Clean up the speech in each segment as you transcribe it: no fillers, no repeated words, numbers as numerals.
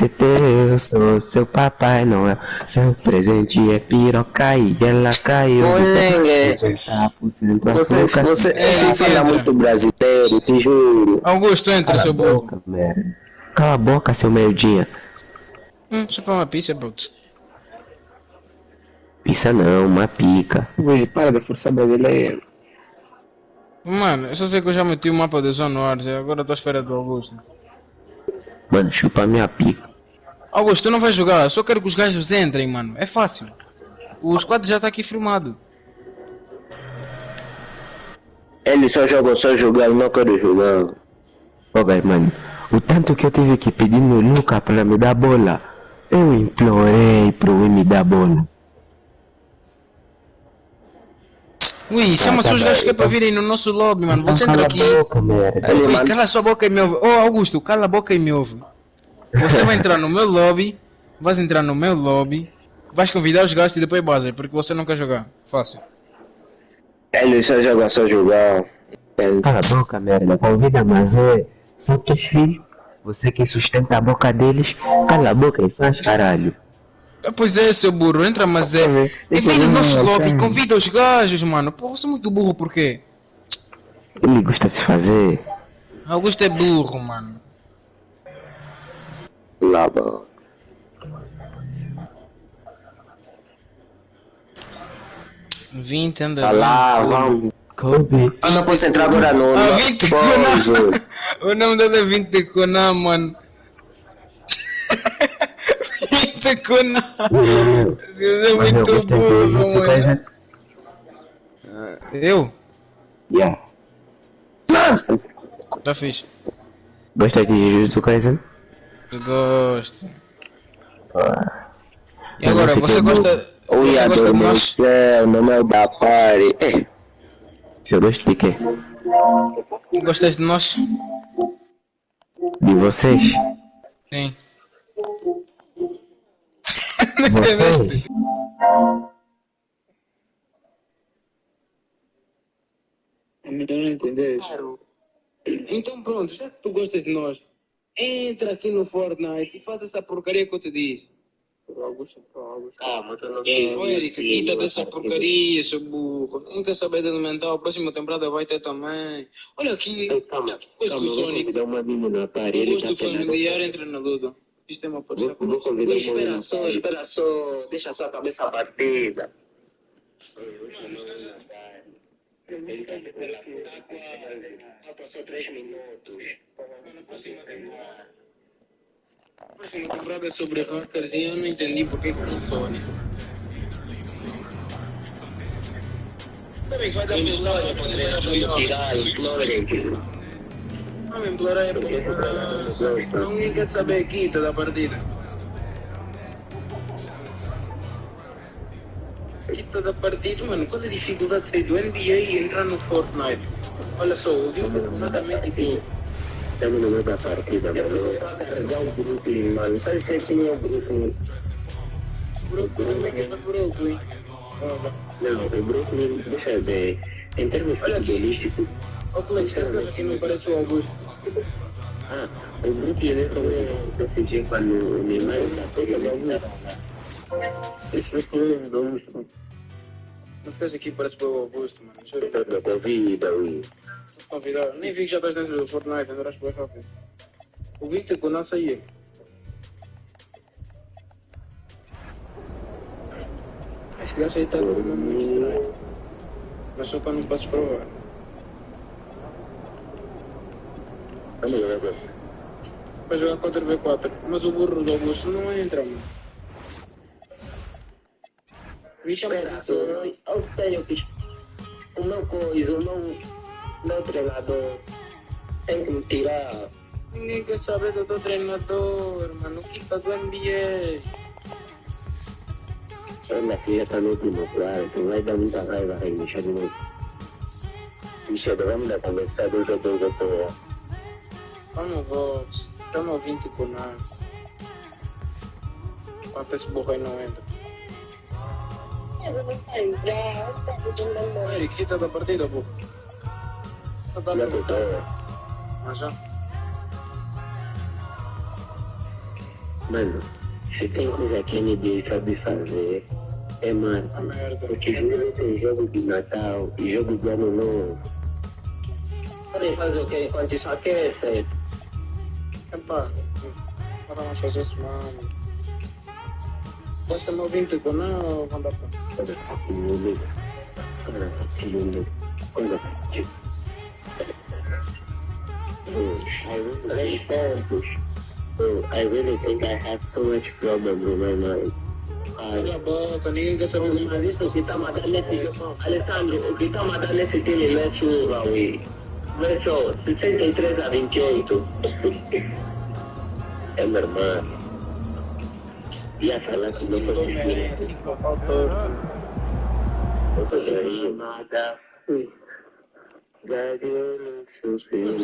Eu sou seu Papai Noel, seu presente é piroca e ela caiu. Molengue, você fala muito brasileiro, te juro. Augusto, entra, seu burro. Cala a boca, seu merdinha. Deixa eu pegar uma pizza, bruto. Pizza não, uma pica. Ui, para de forçar brasileiro. Mano, eu só sei que eu já meti o mapa da Zona Norte, agora estou à espera do Augusto. Mano, chupa minha pica. Augusto, tu não vais jogar, eu só quero que os gajos entrem, mano. É fácil. O squad já está aqui firmado. Ele só jogar, eu não quero jogar. Ok, mano. O tanto que eu tive que pedir no Luca para me dar bola, eu implorei pro me dar bola. Ui, chama só os gajos que é para virem no nosso lobby, mano. Você entra aqui. Ui, cala sua boca e me ouve. Oh, Augusto, cala a boca e me ouve. Você vai entrar no meu lobby, vais convidar os gajos e depois base, porque você não quer jogar. Fácil. Ele só jogar. Cala a boca, merda. Convida, mas são teus filhos. Você que sustenta a boca deles, cala a boca e faz caralho. Pois é, seu burro, entra, mas é. E vem no nosso lobby, convida os gajos, mano. Pô, você é muito burro, por quê? Ele gosta de fazer. Augusto é burro, mano. Lava. Anda lá, vamos. Kobe. Eu não posso entrar agora não. 20 Conan. O nome dele é 20 Conan, mano. 20 Conan. Você é muito burro, mano. Eu? Yeah. Nossa. Tá fixe. Gosta de Jujutsu Kaisen? Gosto. E agora, você gosta... Oi, adormeceu no meu da party. Se eu gosto de quê? Gostas de nós? De vocês? Sim. Vocês? É melhor não entender. Então pronto, já que tu gostas de nós, entra aqui no Fortnite e faz essa porcaria que eu te disse. Calma, tu não quer. Ô Erika, quita dessa porcaria, seu burro. Não quer saber de alimentar, a próxima temporada vai ter também. Olha aqui. Calma, coisa do Sonic. Dá uma menina na parede. Gosto familiar entra na luta. Isto é uma porcaria. Espera só, deixa sua cabeça batida. Ele vai ser pela falta só 3 minutos. A próxima temporada é sobre hackers e eu não entendi porque que tem Sonic. Também vai dar Vamos implorar porque não quer saber quita da partida. Quita da partida, mano, qual a dificuldade de sair do NBA e entrar no Fortnite? Olha só, o jogo é completamente aqui. Estamos no meio da partida, mano. Eu vou carregar o Brooklyn, mano. Sabe quem é o Brooklyn? Brooklyn. Não, o Brooklyn, deixa eu ver. Em termos futebolísticos. Ô, Cleiton, essa coisa aqui não parece o Augusto. O Brooklyn é também decidiu quando o Neymar está pegando. Esse foi o Augusto. Não fez aqui, parece o Augusto, mano. Deixa eu ver. Da convida, ui. Convidado. Nem vi que já estás dentro do Fortnite, andarás por rápido. O Victor com nós aí. Esse gajo aí está com o nome estranho. Mas só para não podes provar. Vamos lá, agora. Vai jogar contra o V4. Mas o burro do Augusto não entra, mano. Vixe, Espera só, eu tenho que... O meu coisa, o meu treinador tem que me tirar. Ninguém quer saber do teu treinador, mano. O que está do NBA? Minha filha está no último quarto, vai dar muita raiva aí, Michel de novo. Michel, vamos dar conversar do jogo que eu estou. Vamos, Vox. Estamos a 20 com nada. Quanto esse burro aí não entra? Eric, quita da partida, burro. Tá dando mas já. Mano, se tem coisa que a NBA sabe fazer, é marca. Porque jogo tem jogo de Natal e jogo de Ano Novo. Podem fazer o que enquanto isso aquece? Epá, para nós fazer isso, mano. Gosta-me ouvinte com não ou manda para? Quando está com o liga. Quando está com o liga. Quando está com I really think I have so much problems in my mind. Cala a boca, ninguém quer saber de Mas isso que está mandando nesse... Alessandro, o que está mandando nesse time não é chuva, ui. Verso 63-28. É normal. Ia falar que não conseguia. Eu tô aí, nada. Gagueiro, seus filhos.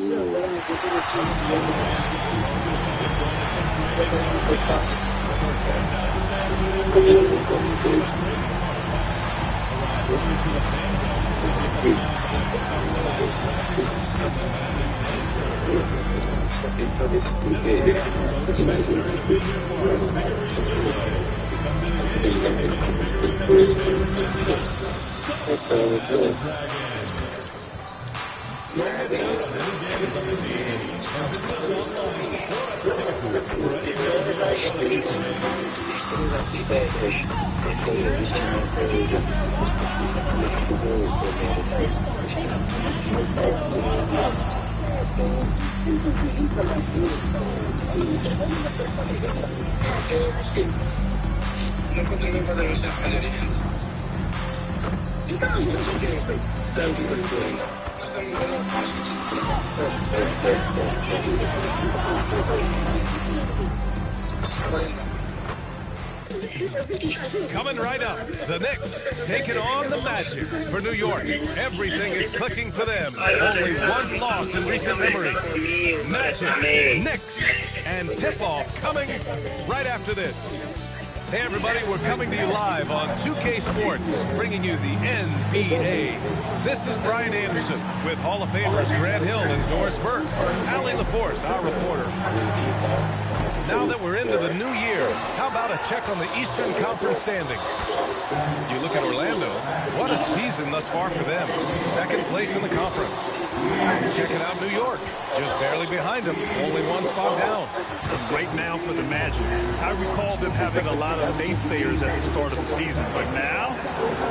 Coming right up, the Knicks taking on the Magic for New York. Everything is clicking for them. Only one loss in recent memory. Magic, Knicks, and tip-off coming right after this. Hey everybody, we're coming to you live on 2K Sports, bringing you the NBA. This is Brian Anderson with Hall of Famers Grant Hill and Doris Burke. Allie LaForce, our reporter. Now that we're into the new year, how about a check on the Eastern Conference standings? You look at Orlando, what a season thus far for them. Second place in the conference. Checking out New York, just barely behind them, only one spot down. Right now for the Magic, I recall them having a lot of naysayers at the start of the season, but now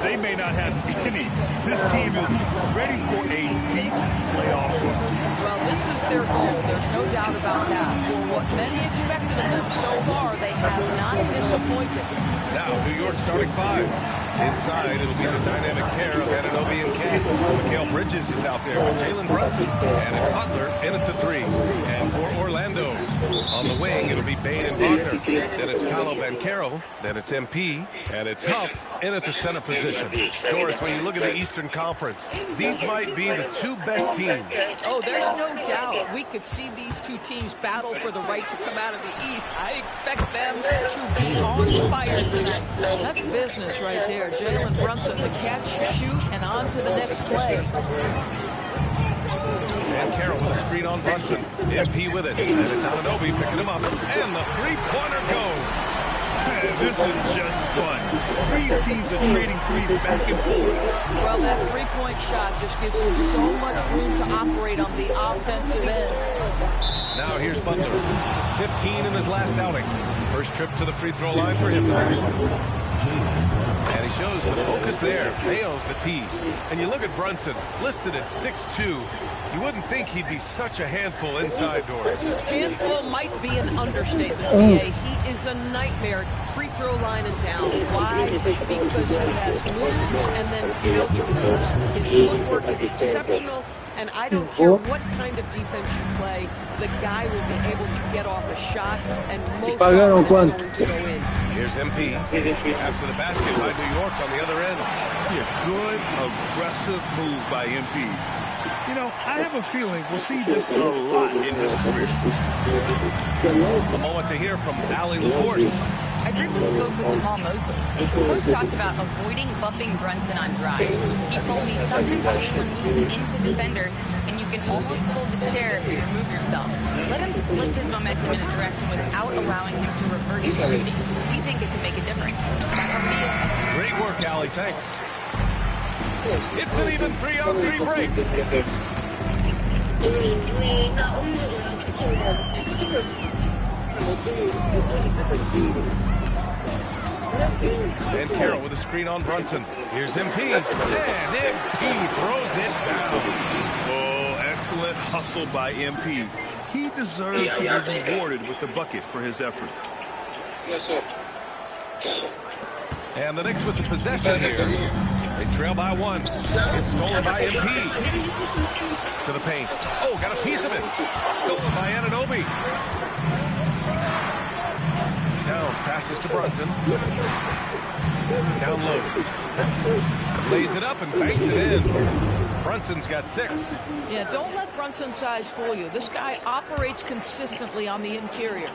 they may not have any. This team is ready for a deep playoff run. Well, this is their goal. There's no doubt about that. For what many expected of them so far, they have not disappointed. Now, New York starting five. Inside, it'll be the dynamic pair of Anunoby and Cat. Mikal Bridges is out there with Jalen Brunson. And it's Butler in at the three. And for Orlando, on the wing, it'll be Bane and Wagner. Then it's Paolo Banchero. Then it's MP. And it's Huff in at the center position. Doris, when you look at the Eastern Conference, these might be the two best teams. Oh, there's no doubt. We could see these two teams battle for the right to come out of the East. I expect them to be on fire tonight. That's business right there. Jalen Brunson, the catch, shoot, and on to the next play. And Carroll with a screen on Brunson. MP with it. And it's Anunoby picking him up. And the three-pointer goes. This is just fun. These teams are trading threes back and forth. Well, that three-point shot just gives you so much room to operate on the offensive end. Now here's Butler. 15 in his last outing. First trip to the free throw line for him. And he shows the focus there. Nails the tee. And you look at Brunson, listed at 6'2". You wouldn't think he'd be such a handful inside doors. Handful might be an understatement, BA. He is a nightmare, free throw line and down. Why? Because he has moves and then counter moves. His footwork is exceptional, and I don't care what kind of defense you play, the guy will be able to get off a shot, and most often it's going to go in. Here's MP after the basket by New York on the other end. A good, aggressive move by MP. You know, I have a feeling we'll see this a lot in his career. A moment to hear from Allie LaForce. I briefly spoke with Jamal Mosley. The coach talked about avoiding buffing Brunson on drives. He told me sometimes Jalen moves into defenders, and you you can almost pull the chair if you remove yourself. Let him slip his momentum in a direction without allowing him to revert to shooting. We think it can make a difference. Back over to you. Great work, Allie. Thanks. It's an even 3-on-3 break. And Carroll with a screen on Brunson. Here's MP. And MP throws it down. Oh, excellent hustle by MP. He deserves to be rewarded with the bucket for his effort. Yes, sir. And the Knicks with the possession here. They trail by 1. It's stolen by MP. To the paint. Oh, got a piece of it. Stolen by Anunoby. Towns passes to Brunson. Down low. Lays it up and banks it in. Brunson's got 6. Yeah, don't let Brunson's size fool you. This guy operates consistently on the interior.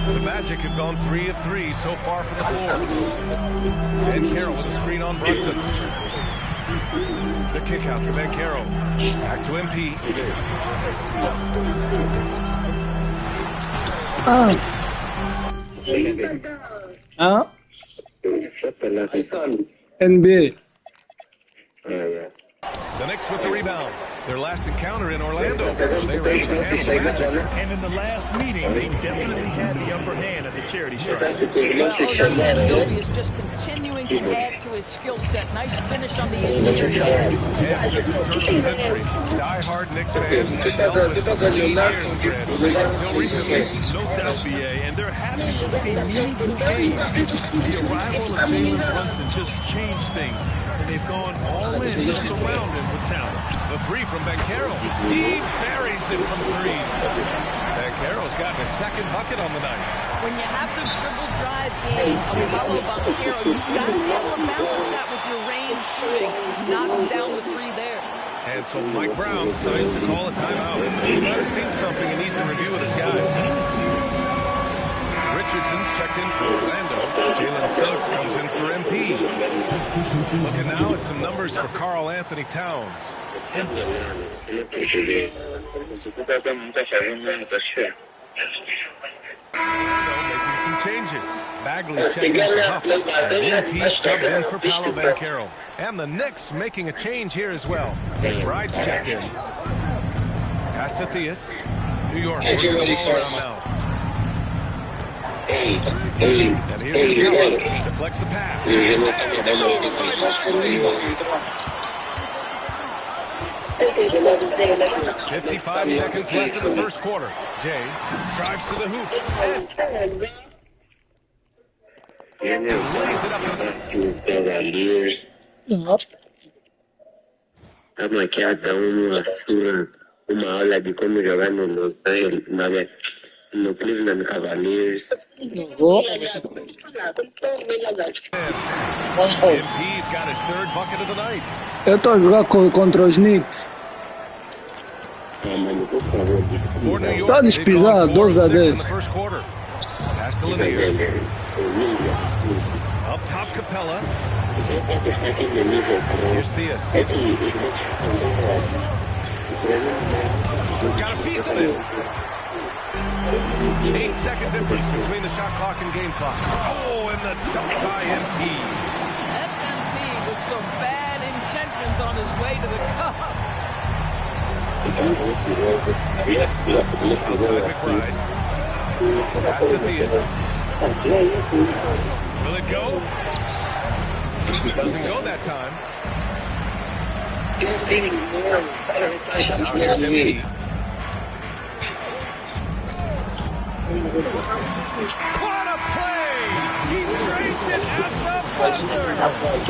The Magic have gone 3 of 3 so far from the floor. And Carroll with a screen on Brunson. The kick out to Ben Carroll. Back to MP. NBA. The Knicks with the rebound. Their last encounter in Orlando. They were able to handle the Magic. And in the last meeting, they definitely had the upper hand at the charity stripe. Well, Anunoby is just continuing to add to his skill set. Nice finish on the interior. And since the turn of the century, die-hard Knicks fans have dealt with some lean years, Fred, until recently. No doubt, BA, and they're happy to see meaningful games. The arrival of Jalen Brunson just changed things, and they've gone all in to surround him with talent. The 3 from Ben Carroll. He buries it from 3. Ben Carroll's gotten his 2nd bucket on the night. When you have the dribble drive game of Paolo Banchero, you've got to be able to balance that with your range shooting. Knocks down the 3 there. And so Mike Brown decides to call a timeout. He might have seen something and needs to review with his guys. Richardson's checked in for Orlando. Jalen Suggs comes in for MP. Looking now at some numbers for Karl Anthony Towns. Making some changes. Bagley's checked in for Huff. And MP subbed in for Paolo Banchero. And the Knicks making a change here as well. McBride's checked in. Pass to Theus. New York working the ball around now. And here's Capella. Deflects the pass. 55 seconds left in the first quarter. Jay drives to the hoop. And lays it up. Ama cada uma aula de como jogar no Cleveland Cavaliers. MP's got his 3rd bucket of the night. Eu tô a jogar contra os Knicks. For New York, Tá they've pisar, gone 4 of 6 2 a 10. in the first quarter. Pass to Lanier. Up top, Capella. Here's Theus. Got a piece of it. 8-second difference between the shot clock and game clock. Oh, and the dunk by MP. That's MP with some bad intentions on his way to the cup. Outside McBride. Pass to Theus. Will it go? It doesn't go that time. Now here's MP. What a play! He trades it at the buzzer!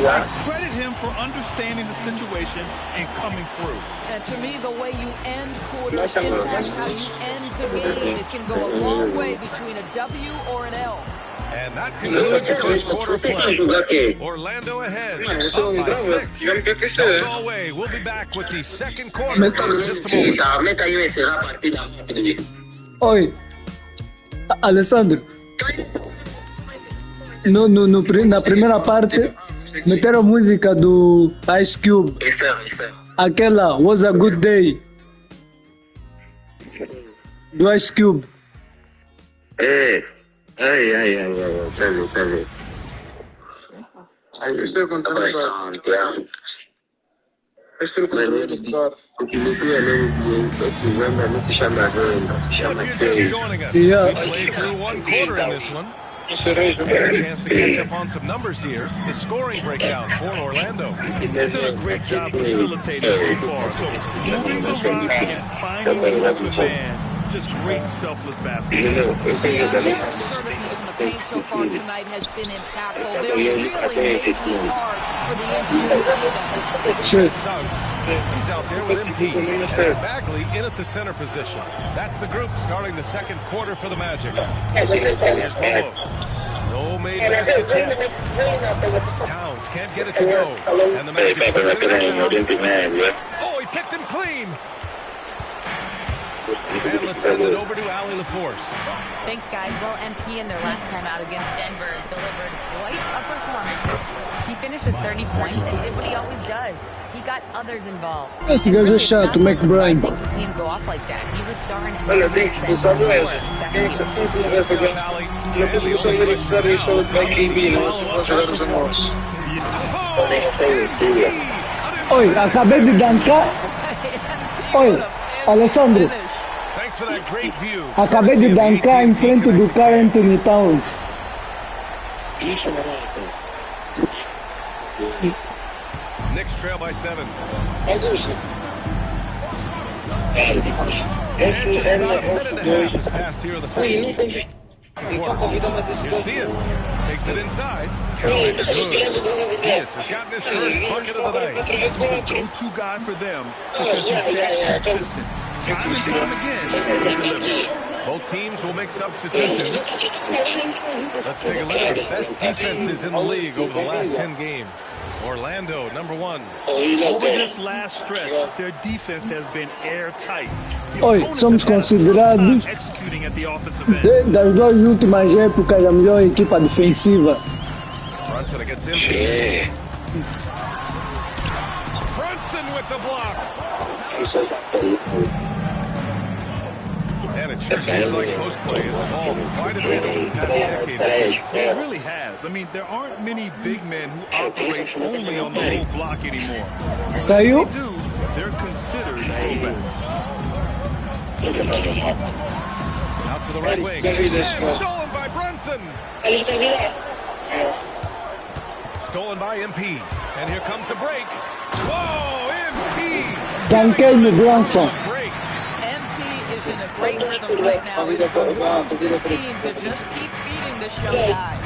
I credit him for understanding the situation and coming through. And to me, the way you end quarters impacts how you end the game. It can go a long way between a W or an L. And that concludes the first quarter play. Orlando ahead, up by 6. Don't go away. We'll be back with the second quarter in just a moment. Oi, Alessandro. Na primeira parte, Meteram a música do Ice Cube. Isso. Aquela Was a Good Day. Do Ice Cube. É. Ai. Tá vendo. Eu estou contando agora. Eu estou contando agora. O que me cria não se chama renda, se chama If you're just joining us, Yeah. we played through one quarter in this one. Get a chance to catch up on some numbers here. The scoring breakdown for Orlando. They've done a great job facilitating so far. So moving the rock and finding the open man. Just great selfless basketball. Their assertiveness in the paint so far tonight has been impactful. They're really making it hard for the interior defense. Shit. Suggs, he's out there with MP. And it's Bagley in at the center position. That's the group starting the second quarter for the Magic. Here's Bobo. No made basket yet. Towns can't get it to go. And the Magic puts it in. Oh, he picked him clean. And let's send it over to Allie LaForce. Thanks, guys. Well, MP in their last time out against Denver delivered quite a performance. He finished with 30 points and did what he always does. He got others involved. Esse And gajo really, é it's chato, not so McBride. surprising to see him go off like that. He's a star in Olha, every Dick, tu sense sabe of the essa? word. Back to Quem you. essa na posição dele que sabe isso vai KB, nós jogadores nossos. Oi, acabei de dancar. Oi, Alessandro. Thanks for that great view. Acabei de dancar em frente do Carl Anthony Towns. Knicks trail by 7. And just about a minute and a half has passed here in the second quarter. Here's Diaz. Takes it inside. Counted good. Diaz has gotten his first bucket of the night. He's a go-to guy for them because he's that consistent. Time and time again, he delivers. Both teams will make substitutions. Let's take a look at the best defenses in the league over the last 10 games. Orlando, number 1. Over this last stretch, their defense has been airtight. The Oi, opponents somos have had a tough considerados time executing at the offensive end. das duas últimas épocas a melhor equipa defensiva. Brunson against MP. Brunson with the block. And it sure seems like post play has evolved quite a bit over the past decade. It really has. I mean, there aren't many big men who operate only on the low block anymore. Saiu? They do, they're considered fullbacks. Out to the right wing. And stolen by Brunson. Stolen by MP. And here comes the break. Whoa, MP. Danquei no Bronson. Break. MP is in a great rhythm right now. It behooves this team to just keep feeding this young guy.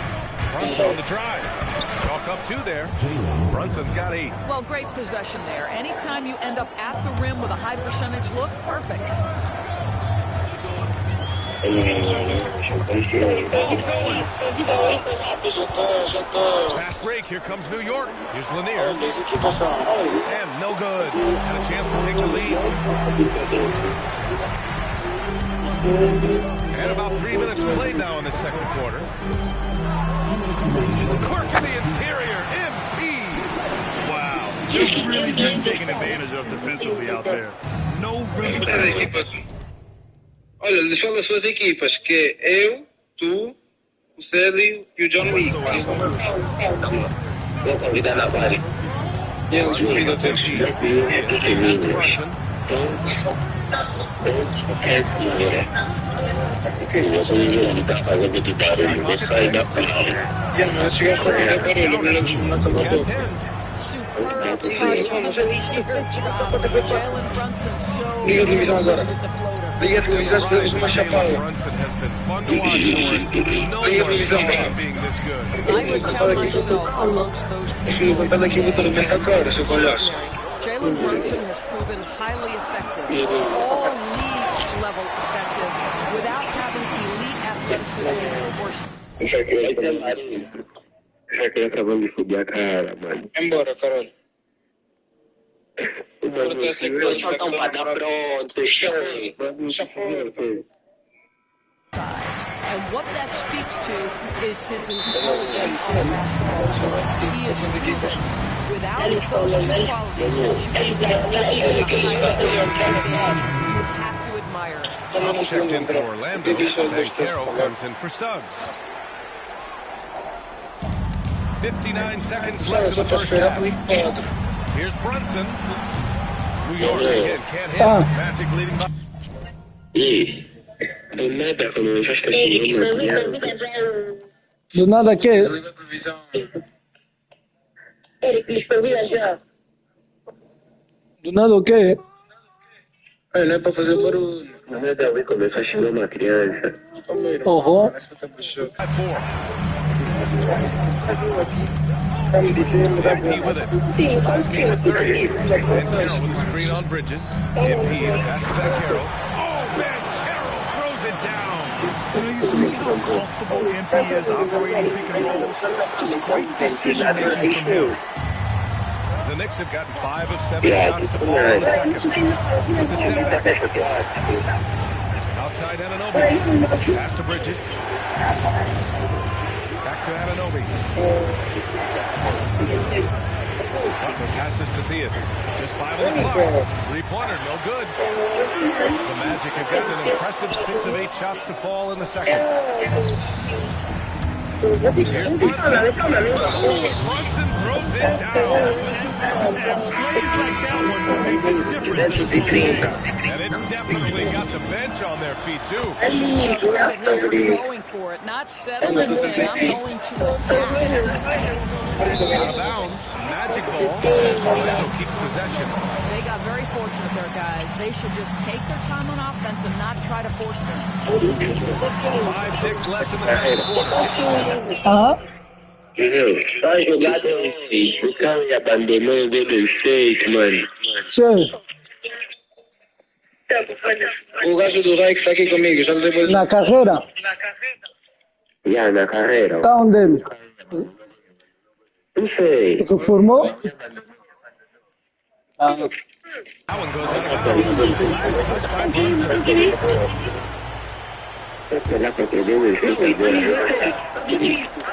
Brunson on the drive. Chalk up 2 there. Brunson's got 8. Well, great possession there. Anytime you end up at the rim with a high percentage look, perfect. Fast break. Here comes New York. Here's Lanier. And no good. Had a chance to take the lead. And about 3 minutes played now in the second quarter. Cork in the interior. MP. Wow. They've really been taken advantage of defensively out there. No rim potential. Olha, eles falam as suas equipas, que é eu, tu, o Célio e o John Wick. Vou convidar na Vale. E eles convidam todos. O que eu sou ele tá fazendo de barulho, vou sair da palavra. E nós chegamos a fazer barulho, mas eles não acabam todos. Superb touch on the teardrop. Jalen Brunson so Liga a televisão agora. with the floater. Liga a televisão, se temos uma chapada. Brunson has been fun to watch for us. No Liga a one televisão, thought bem. of being this good. I would count myself amongst those Deixa people. eu levantar daqui e vou tormentar a cara, seu palhaço. Jalen Brunson has proven highly effective, all league level effective, without having elite athleticism or Já que vai ser fácil. Já que acabamos de fuder a cara, mano. Embora, caralho. Mano, só tão pra dar pronto, chão. size. And what that speaks to is his intelligence on the basketball court. He is proven without those two qualities that you can get effective at the highest levels of the game. You have to admire. Ross checked in for Orlando, and Carroll comes in for Suggs. 59 seconds left in the first half. Here's Brunson. New York again can't hit. Magic leading by. Do nada que? Do nada o quê? Não é pra fazer barulho. Não é Davi começar a xingar uma criança. Uhum. MP with it. Last game was 30. And Carroll with a screen on Bridges. MP, the pass to back Carroll. Oh, man, Carroll throws it down. You see how comfortable MP is operating pick and rolls? Just great decision-making from him. The Knicks have gotten 5 of 7 shots to fall in the second. With the step back. Outside Anunoby. Pass to Bridges. Back to Anunoby. Butler passes to Theus. Just 5 on the clock. Three-pointer, no good. The Magic have gotten an impressive 6 of 8 shots to fall in the second. Here's Brunson. Brunson throws it down. Plays like that one can make a difference in the game. And it definitely got the bench on their feet, too. Going for it, not settling, saying, I'm going to attack. Out of bounds, Magic ball, as Orlando keeps possession. They got very fortunate there, guys. They should just take their time on offense and not try to force things. 5 ticks left in the second quarter. Aham. Só jogada o cara abandonou o gol perfeito, mano. Sim. O gajo do Rai que está aqui comigo, já me depois. Na carreira. Já, na carreira. Tá onde ele? Não sei. Se formou? Ah. That one goes out of bounds. Nice touch by Brunson.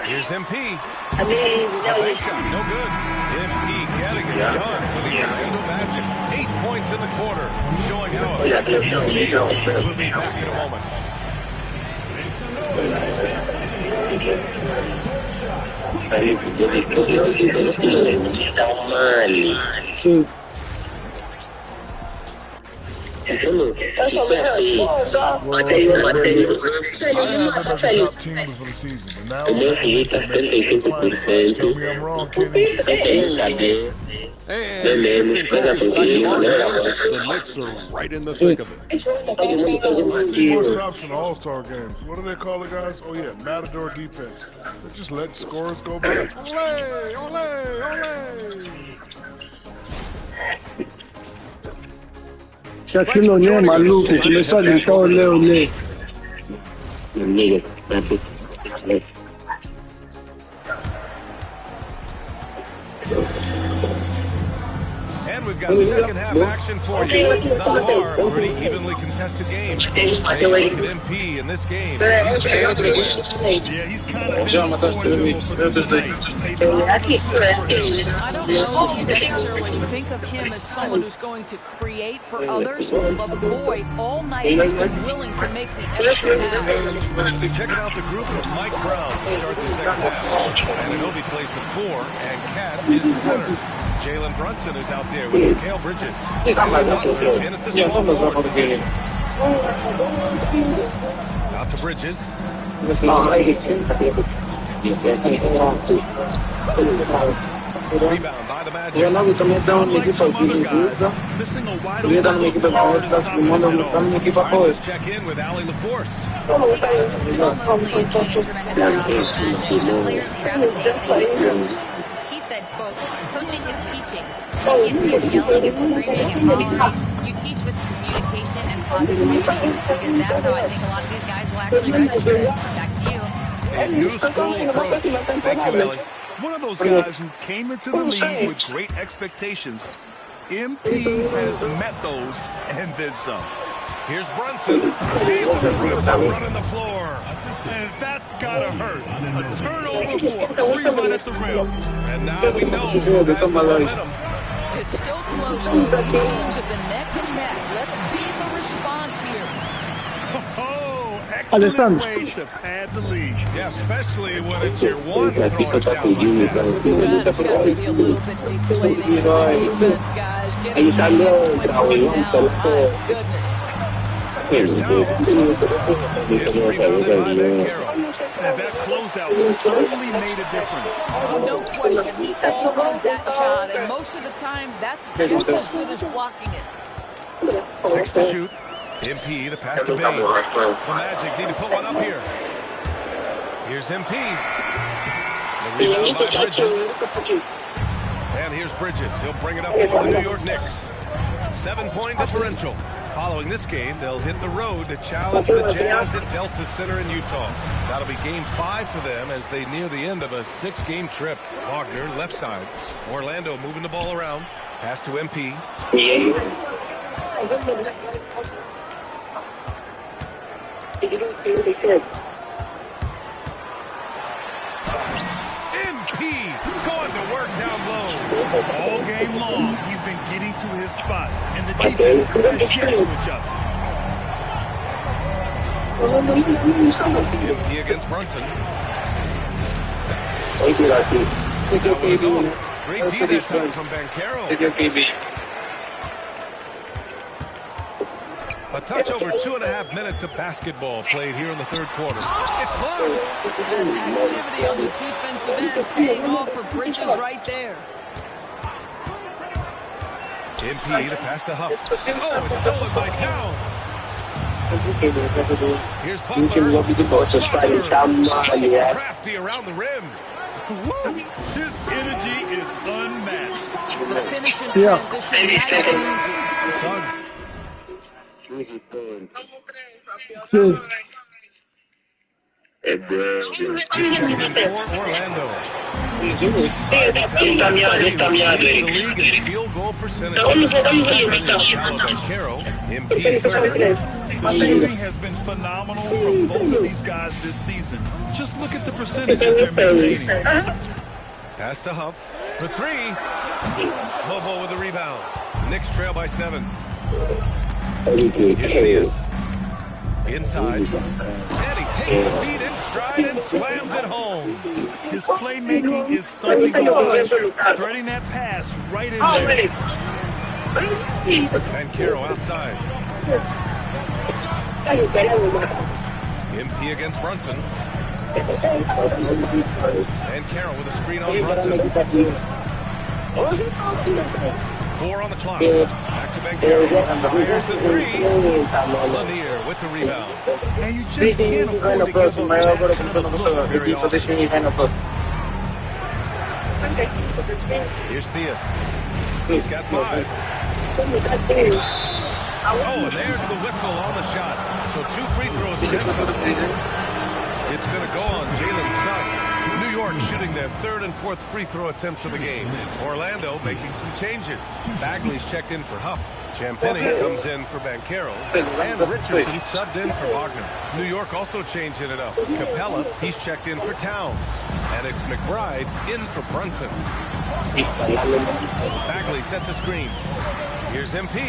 Here's MP. A bank shot, no good. MP getting it done for the Orlando Magic. 8 points in the quarter, showing how effective he'll be. We'll be back in a moment. Sim. I have them as the top team before the season, but now tell me I'm wrong, Kenny. And the Knicks are right in the thick of it. I see more stops in All-Star games. What do they call the guys? Oh yeah, Matador defense. They just let scores go by. Ole, ole, ole. Se aquilo não é maluco, começou a gritar olé, olé. And we've got second half action for you. Thus far, a pretty evenly contested game. Take a look at MP in this game. He's got to win. Yeah, he's kind of been fortunate for this tonight. I don't know if you necessarily think of him as someone who's going to create for others, but boy, all night he's been willing to make the extra pass. Checking out the group of Mike Brown to start the second half. Anunoby plays the 4, and Cat is the center. Jalen Brunson is out there with Mikal Bridges. And Butler in at the small forward position. Out to Bridges. Rebound by the Magic. Unlike some other guys, missing a wide open look hard is top of his head. Let's check in with Allie LaForce. Hey guys, Jamal Mosley is doing a tremendous job with Magic. The players gravitate to him. He said, quote, coaching is teaching. You can't teach yelling and screaming and hollering. You teach with communication and positivity, because that's how I think a lot of these guys will actually register. Back to you. A new school approach. Thank you, Ellie. One of those guys who came into the league with great expectations. MP has met those and then some. Here's Brunson. Jalen Brunson running the floor. And that's gotta hurt. A turnover for a free run at the rim. And now we know who has the momentum. It's still close, though. These teams have been neck and neck. Let's see the response here. Oh, excellent way to pad the lead. Yeah, especially when it's your one throwing it down like that. That's got to be a little bit deflating to the defense, guys. Getting when you're down. My goodness. Here's Towns. It's rebounded by McCarroll. And that closeout certainly made a difference. No question. He falls on that shot, and most of the time, that's just as good as blocking it. 6 to shoot. MP, the pass to Bain. The Magic need to put one up here. Here's MP. The rebound by Bridges. And here's Bridges. He'll bring it up for the New York Knicks. 7-point differential. Following this game, they'll hit the road to challenge the Jazz at Delta Center in Utah. That'll be game 5 for them as they near the end of a 6-game trip. Wagner, left side. Orlando moving the ball around. Pass to MP. MP going to work down low. All game long, he's been getting to his spots, and the defense has yet to adjust. MP against Brunson. That was off. Great D that time from Banchero. A touch over 2.5 minutes of basketball played here in the third quarter. It's close. That activity on the defensive end paying off for Bridges right there. MP, the pass to Huff. Oh, it's stolen by Towns. Here's Butler. So crafty around the rim. His energy is unmatched. The finish in transition, nice and easy. Suggs. Orlando. Field goal percentage. MP The shooting has been phenomenal from both of these guys this season. Just look at the percentages they're maintaining. Pass to Huff for 3. Lobo with the rebound. Knicks trail by 7. Here's Diaz. Inside. And he takes the feed in stride and slams it home. His playmaking is something to watch. Threading that pass right in there. And Carroll outside. MP against Brunson. And Carroll with a screen on Brunson. 4 on the clock. Back to Banchero. Fires the 3. Lanier with the rebound. And you just can't afford to give up that kind of look very often. Here's Theus. He's got 5. Oh, and there's the whistle on the shot. So 2 free throws. It's going to go on Jalen Suggs. New York shooting their 3rd and 4th free throw attempts of the game. Orlando making some changes. Bagley's checked in for Huff. Champagny comes in for Banchero. And Richardson subbed in for Wagner. New York also changing it up. Capella, he's checked in for Towns. And it's McBride in for Brunson. Bagley sets a screen. Here's MP.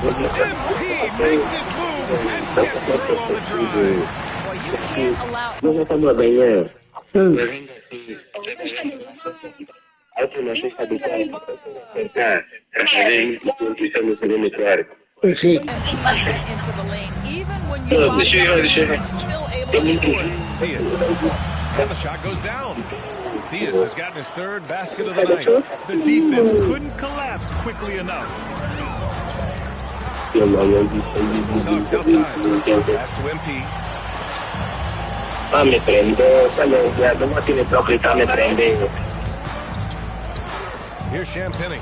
MP makes his move and gets through on the drive. Well, you can't allow... into the lane, even when you are still able to score. And the shot goes down. Theus has gotten his 3rd basket of the night. The defense couldn't collapse quickly enough. Suggs outside. Pass to MP. Here's Champagny.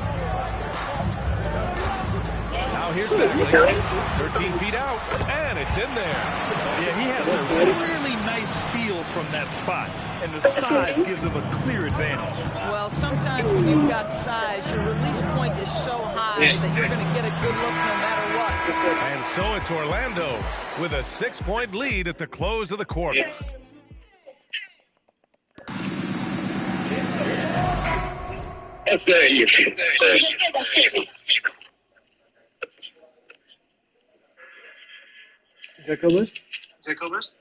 Now here's Bagley. 13 feet out, and it's in there. Yeah, he has a really nice feel from that spot, and the size gives him a clear advantage. Well, sometimes when you've got size, your release point is so high that you're going to get a good look no matter what. And so it's Orlando with a 6-point lead at the close of the quarter. Jacobus?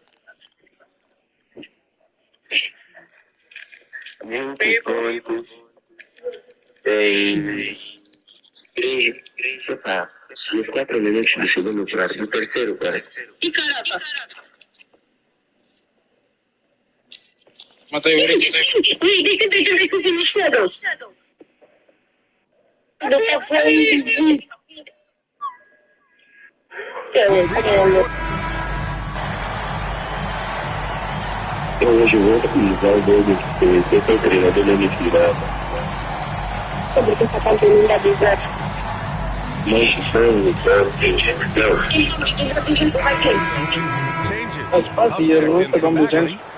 Nos 4 minutos do segundo próximo, terceiro, cara. E caraca! Matei o Eric. Ui, deixa eu tentar subir nos shadows. Eu hoje vou utilizar o meu experiência, eu sou treinador da minha cidade. Sobre o que está fazendo da vida. Mas sangue,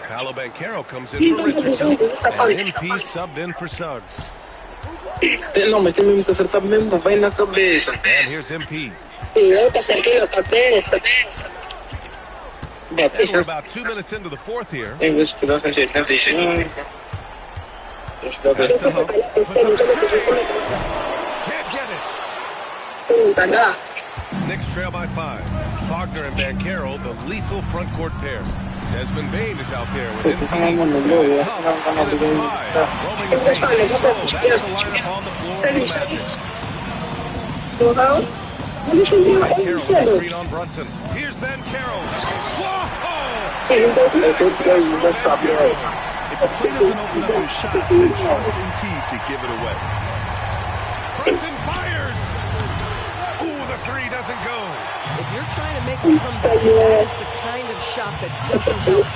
Paolo Banchero comes in for Richardson, and MP subbed in for Suggs. Não, mas tem mesmo que acertar mesmo, vai na cabeça. And here's MP. Eu te acertei a cabeça. And we're about 2 minutes into the fourth here. Tem vezes que dá sem jeito, não deixa. Pass to Huff. Puts up the tray. Can't get it. Knicks trail by 5. Wagner and Banchero, the lethal front court pair. Desmond Bain is out there with MP. Roaming the paint. So that's the lineup on the floor for the Magic. Banchero screen on Brunson. Here's Banchero. Whoa! If the play doesn't open up your shot, then trust MP to give it away. Brunson fires. Ooh, the three doesn't go. If you're trying to make a comeback, that is the kind of shot that doesn't help.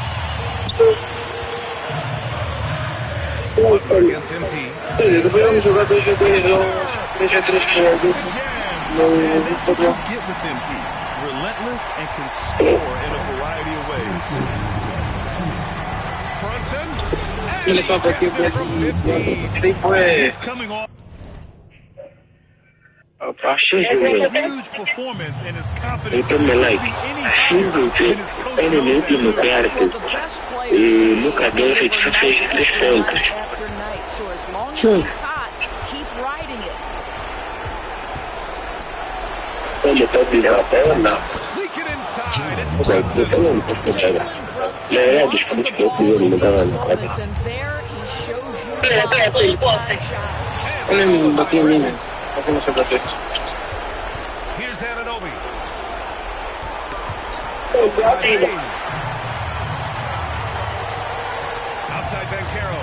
Butler against MP. And that's what you get with MP. Relentless and can score in a variety of ways. Brunson. And he gets it from 15. He's coming off A huge performance and his confidence Então, moleque, ele mesmo no perto e no cabeça de fez 3 pontos. Sure. Ele tá pisando a perna. É, desculpa que eu fiz ele no cavalo. Olha me bateu em mim. Como você bateu? Here's Ananobi. Outside Banchero.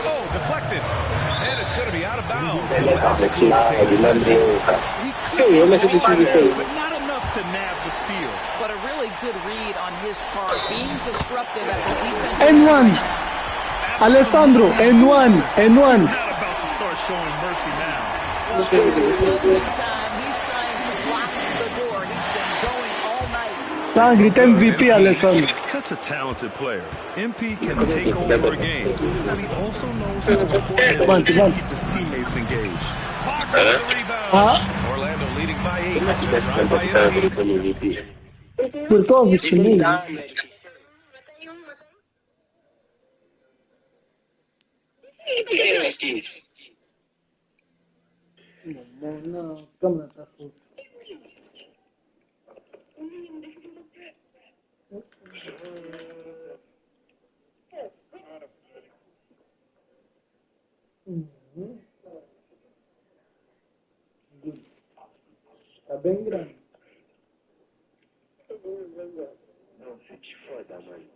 Oh, deflected. And it's going to be out of bounds. He but not enough to nab the steal. But a really good read on his part, being disruptive at the defense. N1. Alessandro, N1. He's not about to start showing mercy now. Losing time, he's trying to block the door. He's been going all night. Tá, grita MVP, Alessandro. Such a talented player. MP can take over a game, but he also knows how important it is to keep his teammates engaged. Orlando leading by 8. Drive by MP. Gotowi strzeli. No, câmera tá full. Tá bem grande. Não, se te foda, mano.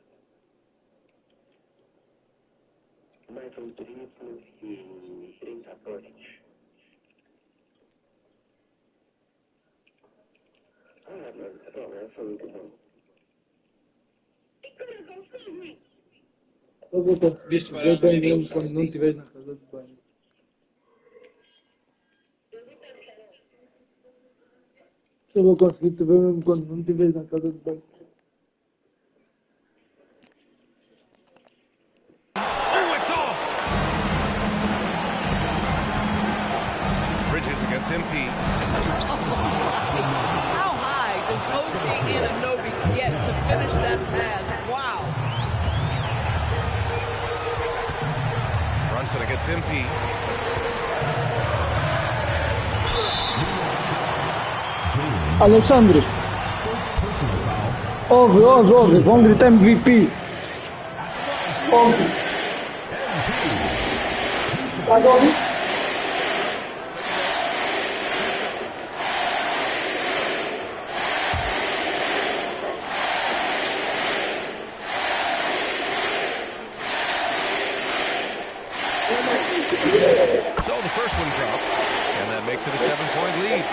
Mais triplo e 30 pontos. Mano, essa é muito bom. Eu vou conseguir te ver bem mesmo quando não estiveres na casa de banho. Eu vou conseguir te ver mesmo quando não estiveres na casa de banho. Oh, it's off! Bridges against MP. Brunson against MP. Alexandre. Ouve. Vão gritar MVP. Ouve. Tá ouvindo? So the first one drops, and that makes it a 7-point lead.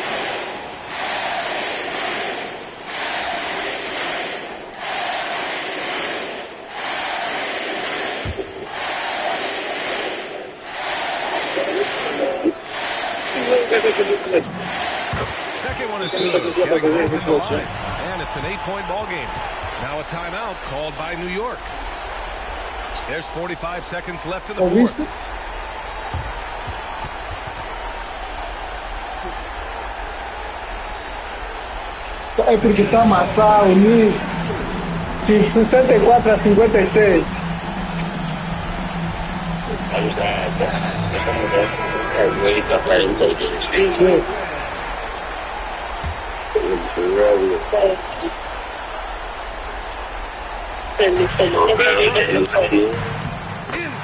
Second one is good, getting both at the lines, and it's an 8-point ball game. Now a timeout called by New York. There's 45 seconds left in the fourth. É porque tá amassado o Knicks. 64-56.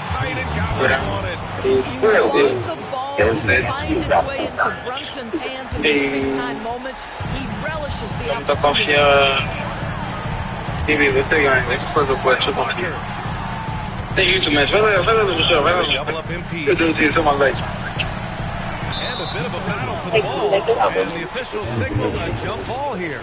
Tight and got what he wanted. He swung the ball to find its way into Brunson's hands in these big-time moments. He relishes the opportunity. Tem isso, mas vai lá no chão, vai lá. Meu Deus, isso é uma vez. And a bit of a battle for the ball. And the officials signal a jump ball here.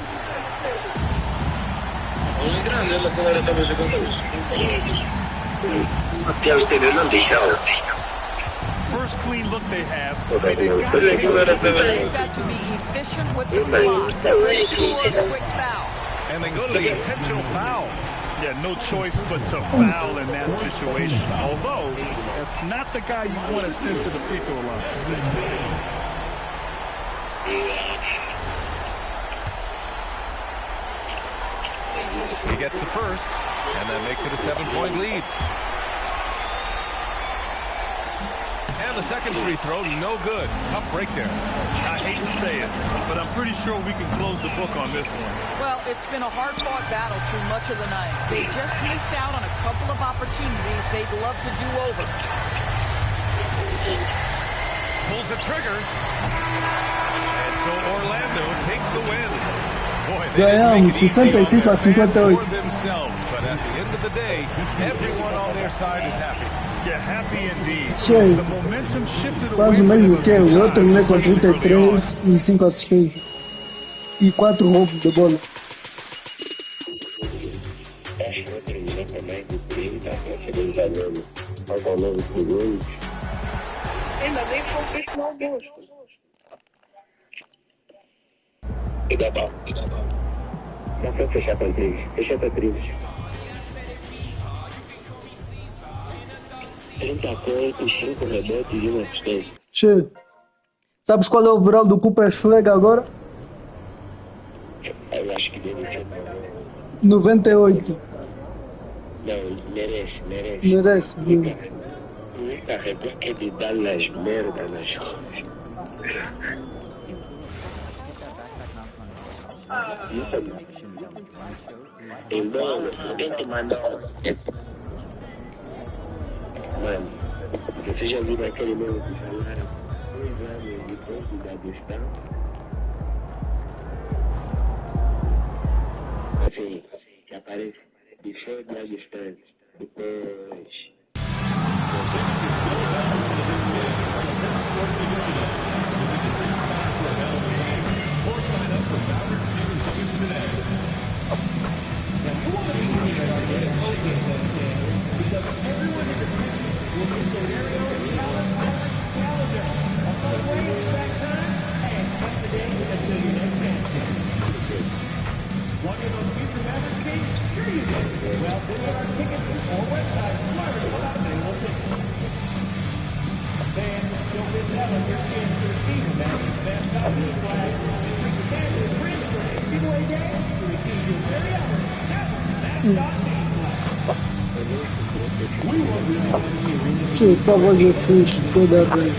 First clean look they have. They've got to be efficient with the clock. They score a quick foul. And they go to the intentional foul. Yeah, no choice but to foul in that situation. Although, that's not the guy you want to send to the free throw line. He gets the first, and that makes it a 7-point lead. And the second free throw, no good. Tough break there. I hate to say it, but I'm pretty sure we can close the book on this one. Well, it's been a hard-fought battle through much of the night. They just missed out on a couple of opportunities they'd love to do over. Pulls the trigger. And so Orlando takes the win. Boy, they didn't make it easy on their fans for themselves, but at the end of the day, everyone on their side is happy. Yeah, happy indeed. Cheio. The momentum shifted away Quase o from mesmo them que eu. Eu terminei com especially early 33 e 5 assistências. E 4 roubos de bola. Acho que eu terminei com mais de 30, chegando valendo. Faltam 9 segundos. Ainda bem que foi um final justo. E dá bom. Não foi fechar com 3. Fechar com 3. 30 pontos, 5 rebotes e 1 assistência. Cheio. Sabes qual é o overall do Cooper Flag agora? Eu acho que deve ser 98. Não, merece. Merece, viu? Muita rebote de Dallas merda nas costas. Embora, alguém te mandou. Mano, você já viu aquele meme que falaram 2 anos depois da distância? Assim, que aparece depois da distância. Depois. Sim, tava de fish toda vez.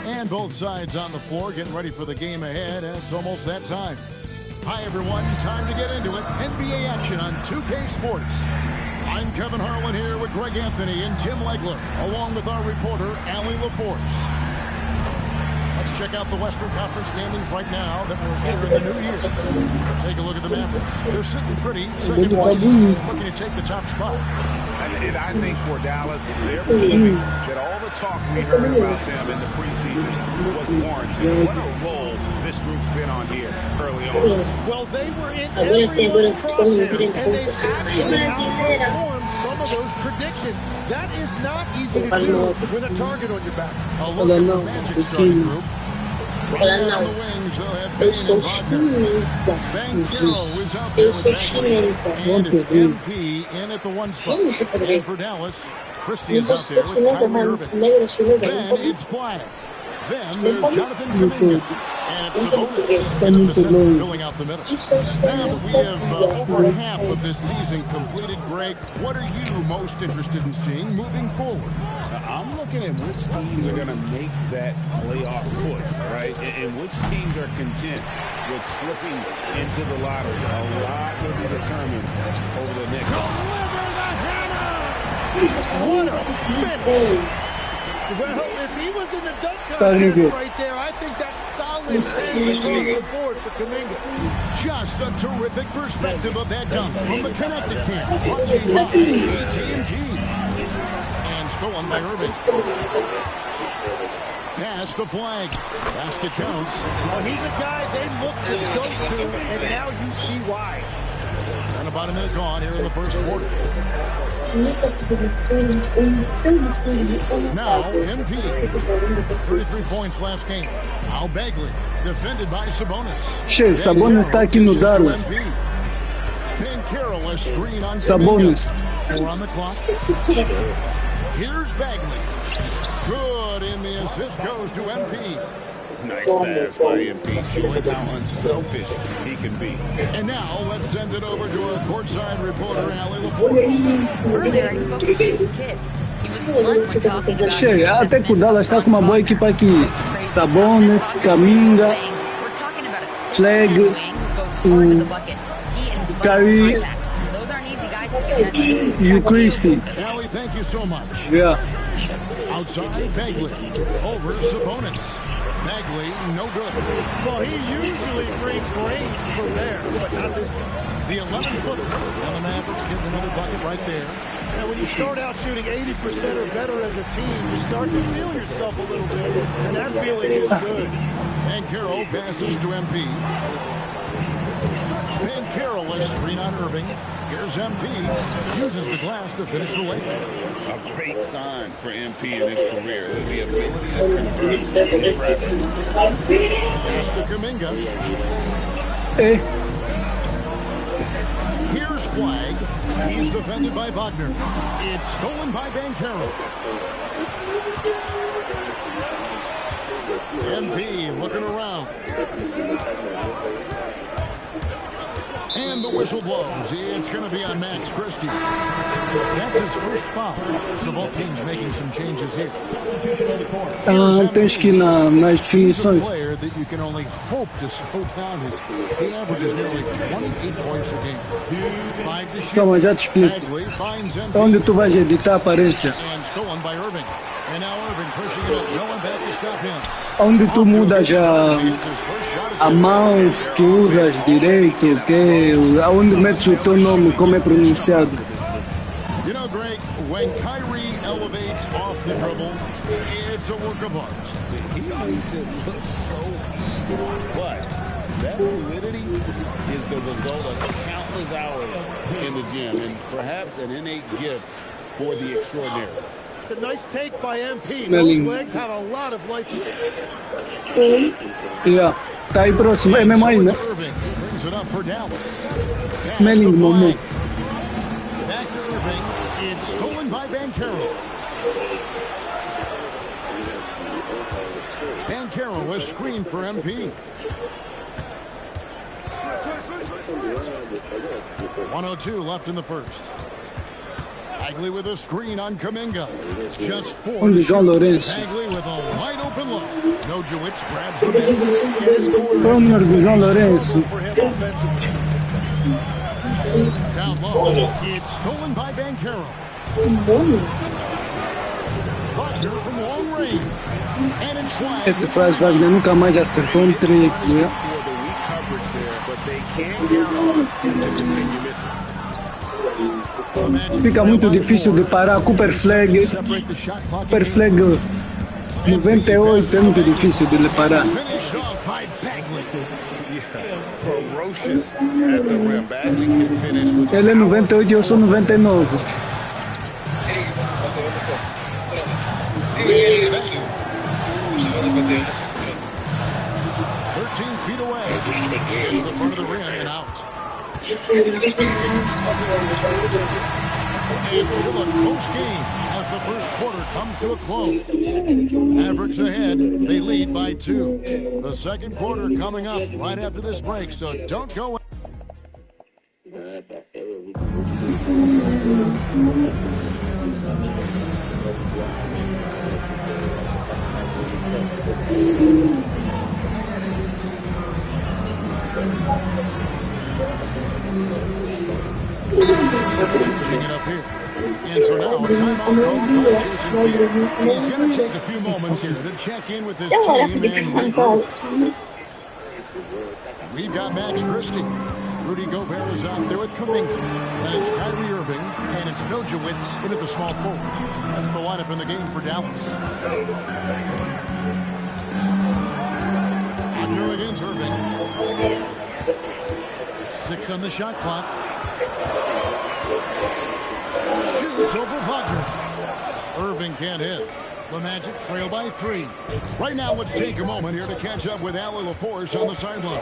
And both sides on the floor getting ready for the game ahead, and it's almost that time. Hi, everyone. Time to get into it. NBA action on 2K Sports. I'm Kevin Harlan here with Greg Anthony and Tim Legler, along with our reporter, Allie LaForce. Let's check out the Western Conference standings right now that we're here in the new year. Take a look at the Mavericks. They're sitting pretty, second place, looking to take the top spot. And I think for Dallas, they're proving that all the talk we heard about them in the preseason was warranted. What a role this group's been on here early on. Well, they were in everyone's crosshairs, and they've actually outperformed some of those predictions. That is not easy to do with a target on your back. A look at the Magic starting group. Running down the wings, they'll have Payne and Wagner. Banchero is out there with Bagley. And it's MP in at the one spot. And for Dallas, Christie is out there with Kyrie Irving. Then it's Flag. Then there's Jonathan Kuminga. And it's Sabonis in the center, filling out the middle. Now that we have over half of this season completed, Greg, what are you most interested in seeing moving forward? I'm looking at which teams are going to make that playoff push, right? And which teams are content with slipping into the lottery. A lot will be determined over the next Deliver the hammer! What a finish! Well, if he was in the dunk contest right there, I think that's solid 10 across the board for Kuminga. Just a terrific perspective of that dunk from the connected camp. Watching AT&T. And stolen by Irving. Pass the Flag. Basket counts. Well, he's a guy they look to go to, and now you see why. And about a minute gone here in the first quarter. Now, MP. 33 points last game. Now Bagley, defended by Sabonis. Che, Sabonis está aqui no Dallas. Banchero, a screen on Sabonis. 4 on the clock. Here's Bagley. Good, and the assist goes to MP. Nice pass by MP, showing how unselfish he can be. And now let's send it over to our courtside reporter, Allie LaForce. Earlier I spoke to this kid. He was blunt when talking about Che, até que o Dallas está com uma boa equipa aqui. Sabonis, Kuminga, Flag, Kyrie, e o Christie. Allie, thank you so much. Yeah. Outside, Bagley. Over Sabonis. Bagley, no good. Well, he usually brings rain from there, but not this time. The 11-footer. And the Mavericks getting another bucket right there. Now, when you start out shooting 80% or better as a team, you start to feel yourself a little bit, and that feeling is good. Banchero passes to MP. Banchero, a screen on Irving. Here's MP. Uses the glass to finish the layup. A great sign for MP in his career. The ability to convert in traffic. Pass to Kuminga. Hey. Here's Flag. He's defended by Wagner. It's stolen by Banchero. MP looking around. And the whistle blows. It's going to be on Max Christie. That's his first foul. So both teams making some changes here. Tens que ir nas definições. Player that you can only hope to slow down is he averages nearly 28 points a game. 5 to shoot. Calma, já te explico. Onde tu vais editar a aparência? And stolen by Irving. And now Irving pushing it up. No one back to stop him. Onde tu mudas a mãos que usas direito, aonde metes o teu nome, como é pronunciado. You know, Greg, when Kyrie elevates off the dribble, it's a work of art. He makes it look so easy, but that fluidity is the result of countless hours in the gym and perhaps an innate gift for the extraordinary. It's a nice take by MP. Smelling. Those legs have a lot of life. Yeah. Tá aí próximo, é mesmo aí, né? Smelling Momo. Banchero, a screen for MP. 1:02 left in the first. Bagley with a screen on Kuminga. It's just 4 to shoot. Bagley with a wide open look. Nojewicz grabs the miss. João Lourenço. Down low. It's stolen by Banchero. Wagner from long range. And it's flagged. Esse Franz Wagner nunca mais acertou trick, né? Fica muito difícil de parar. Cooper Flag 98 é muito difícil de lhe parar. Ele é 98 e eu sou 99. Feet away. Gets the front of the rim and out. And still a close game as the first quarter comes to a close. Mavericks ahead. They lead by 2. The second quarter coming up right after this break, so don't go. Changing it up here. And so now a timeout called by Jason Kidd. He's going to take a few moments here to check in with his team and regroup. We've got Max Christie. Rudy Gobert is out there with Kuminga. And it's Kyrie Irving, and it's Nojewicz into the small forward. That's the lineup in the game for Dallas. Wagner against Irving. 6 on the shot clock. Shoots over Wagner. Irving can't hit. The Magic trail by 3. Right now, let's take a moment here to catch up with Allie LaForce on the sideline.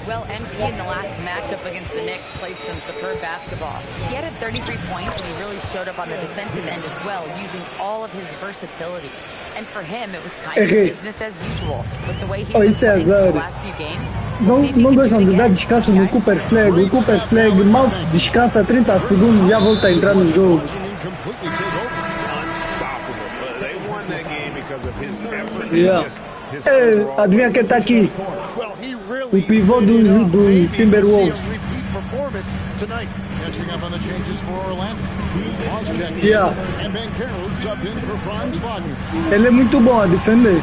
Well, MP in the last matchup against the Knicks played some superb basketball. He had 33 points, and he really showed up on the defensive end as well, using all of his versatility. And for him, it was kind of business as usual. With the way he's been playing the last few games. Não gostam de dar descanso no Cooper Flag. O Cooper Flag mal descansa 30 segundos e já volta a entrar no jogo. Adivinha quem tá aqui? O pivô do Timberwolves. Ele é muito bom a defender.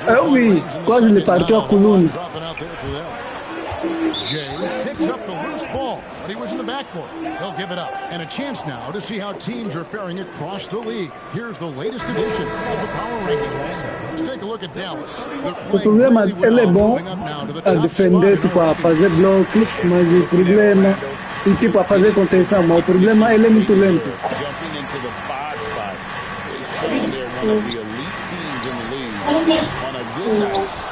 Eu vi, quase lhe partiu a coluna. Jay picks up the loose ball, but he was in the backcourt. He'll give it up. And a chance now to see how teams are faring across the league. Here's the latest edition of the Power Rankings. Let's take a look at Dallas. O problema, ele é bom a defender, tipo, a fazer blocos, mas o problema, e tipo, a fazer contenção, mas o problema, ele é muito lento.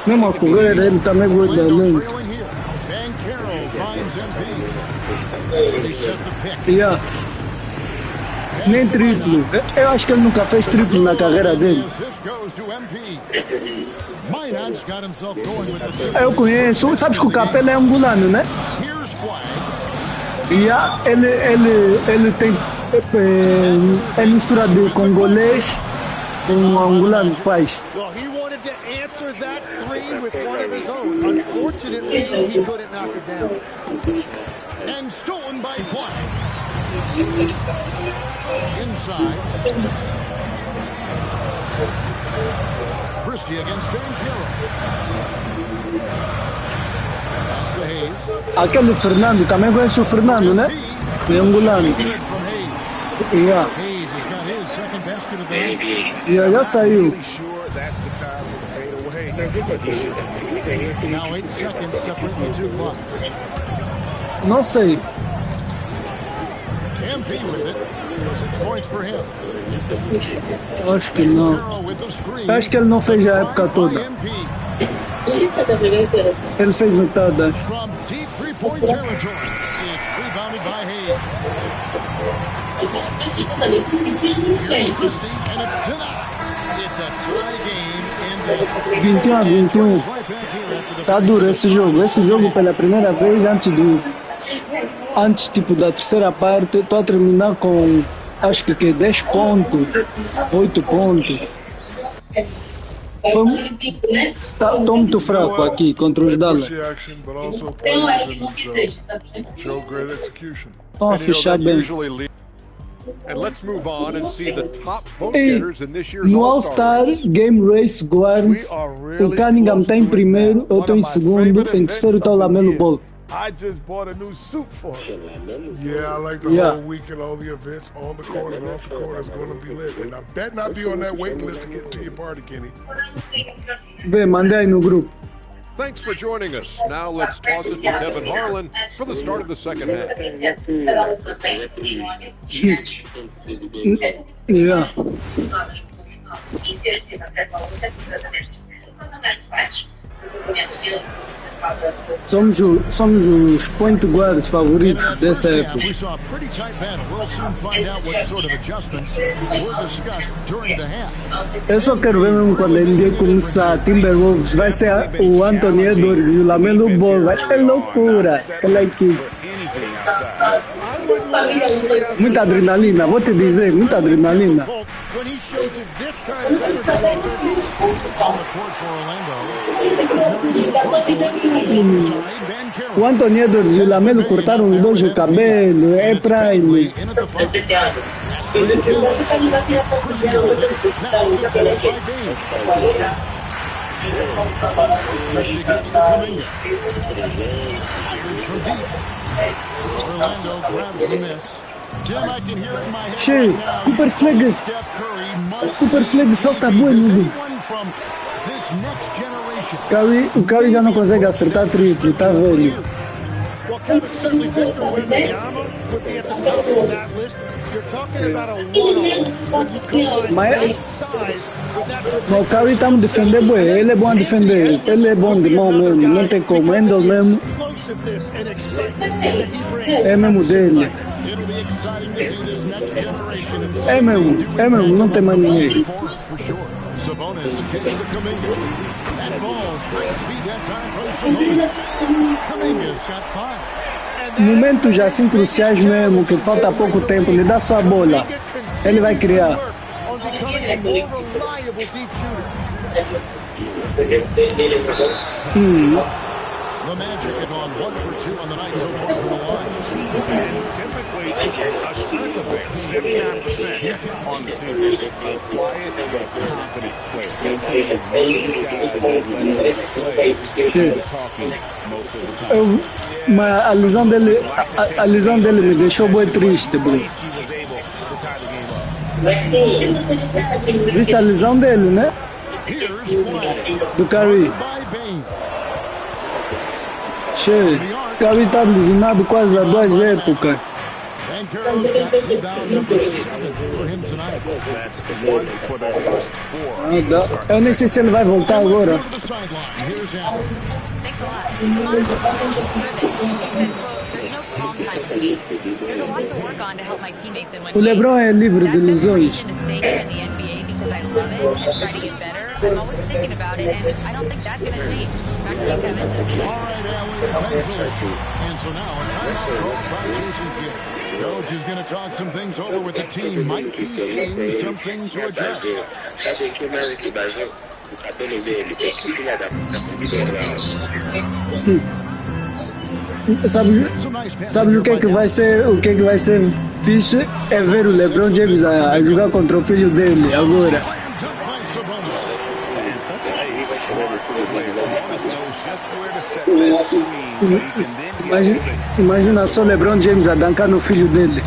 Mesmo a correr, ele também gosta lento. Nem triplo. Eu acho que ele nunca fez triplo na carreira dele. Eu conheço. Sabes que o Capela é angolano, né? Ele tem é mistura de congolês com angolano, pais. Answer that three with one of his own. Unfortunately, he couldn't knock it down. And stolen by Fly. Inside. Christie against Banchero. Pass to Hayes. Aquele Fernando, também conhece o Fernando, né? É angolano. Hayes has got his second basket of the night. Já saiu. Now 8 seconds separate the two clocks. Não sei. MP with it. 6 points for him. Acho que não. Acho que ele não fez a época toda. Ele fez metade. From deep 3-point territory, it's rebounded by Hayes. Here's Christie, and it's denied. It's a tie game. 21-21. Tá duro esse jogo. Esse jogo pela primeira vez antes tipo da terceira parte, tô a terminar com acho que 10 pontos, 8 pontos. Tô muito fraco aqui contra os Dallas. Estão a fechar bem. And let's move on and see the top vote getters in this year's No All-Star All-Star Game Race Guards, o Cunningham está em primeiro, eu estou em segundo, em terceiro está o Lamelo Ball. I just bought a new suit for him. Yeah, I like the whole week and all the events on the court and off the court is going to be lit. And I bet not be on that waiting list to get into your party, Kenny. Vê, mandei aí no grupo. Thanks for joining us. Now let's toss it to Kevin Harlan for the start of the second half. Yeah. Somos os point guards favoritos dessa época. Eu só quero ver mesmo quando a NBA começar. Timberwolves vai ser o Anthony Edwards e o Lamelo Ball. Vai ser loucura aquela equipe. Muita adrenalina, vou te dizer, muita adrenalina. O Anthony Edwards e o Lamelo cortaram os dois o cabelo, é prime. Orlando grabs the miss. Jim, I can hear it in my head. Che, Super Flag salta bueno. O Curry já não consegue acertar triplo, tá velho. Well, Kevin, certainly Victor Wembanyama would be at the top of that list. You're talking about a one-off when you combine that size with that. Mas o Curry está me defendendo, bué. Ele é bom a defender. Ele é bom de mão mesmo, não tem como. Endel mesmo. É mesmo dele. É mesmo, não tem mais ninguém. Sabonis kicks to Kuminga. That falls. Great speed that time from Sabonis. Kuminga's got 5. Momentos assim cruciais mesmo, que falta pouco tempo, lhe dá só a bola. Ele vai criar. The Magic have gone 1 for 2 on the night so far from the line. And typically, a strength of theirs, 79% on the season. A quiet but confident player. These guys that let us play, they're talking most of the time. Mas a lesão dele me deixou bem triste, bro. Viste a lesão dele, né? Do Curry. Che, Curry tá lesionado quase há 2 épocas. Eu nem sei se ele vai voltar agora. O LeBron é livre de lesões. I'm always thinking about it, and I don't think that's going to change. Back to you, Kevin. All right, Allie. And so now a timeout called by Jason Kidd. Coach is going to talk some things over with the team. Might be seeing something to adjust. Sabe o que é que vai ser? O que é que vai ser fixe é ver o LeBron James a jogar contra o filho dele agora. Imagina só LeBron James a dançar no filho dele.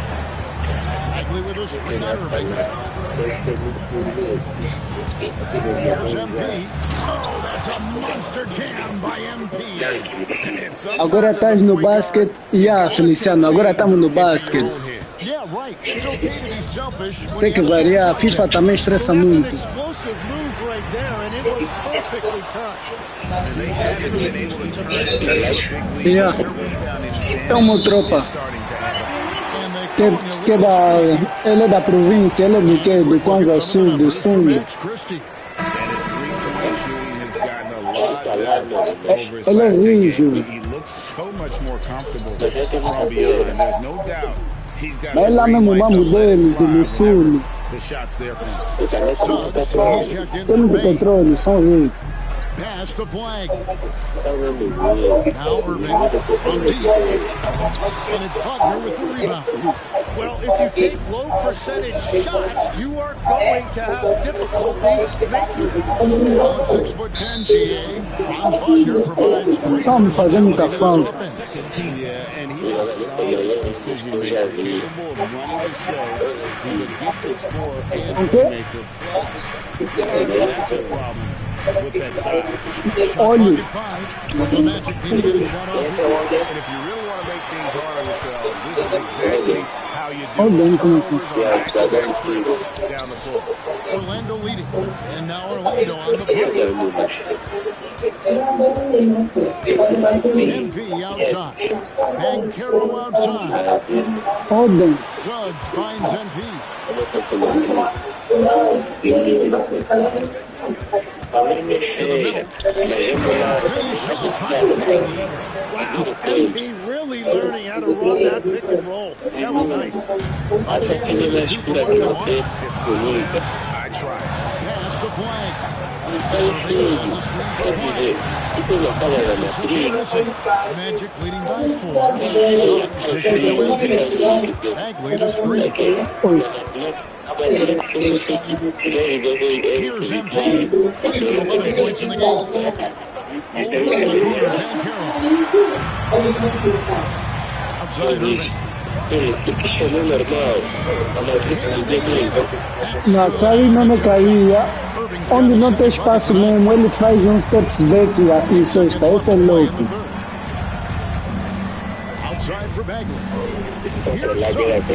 Agora estás no basquete. Feliciano, agora estamos no basquete. Tem que variar, a FIFA também estressa muito. É uma tropa. Ele é da província, ele é de quê? De Kwanzaa Sul, do Sul. Ele é rijo. Mas é lá mesmo o mamo deles, do Sul. Ele de petróleo, são ricos. Pass the flag. Now Irving from deep. And it's Wagner with the rebound. Well, if you take low percentage shots, you are going to have difficulty making them. 6'10" GA. Franz Wagner provides great offense. Yeah, and he's a solid decision maker, capable of running the show. He's a gifted scorer and playmaker. Plus, he's got matchup problems with that size. Olha. The Magic need to get a shot off. And if you really want to make things hard on yourselves, this is exactly how you do it. Down the floor. Orlando leading. And now Orlando on the play. MP outside. Banchero outside. Suggs finds MP. To the middle. Wow, MP really learning how to run that pick and roll. That was nice. A chance in the 2 for 1. I tried. Pass the flag. Irving sends a screen for flag. Magic leading by 4. Suggs dishes to MP. Bagley the screen. Here's MP. 11 points in the game. Over in the corner, Banchero. Outside Irving. Na Curry não caía. Onde não tem espaço mesmo, ele faz um step back assim, sexta. Esse é louco. Outside for Bagley. Here's Suggs.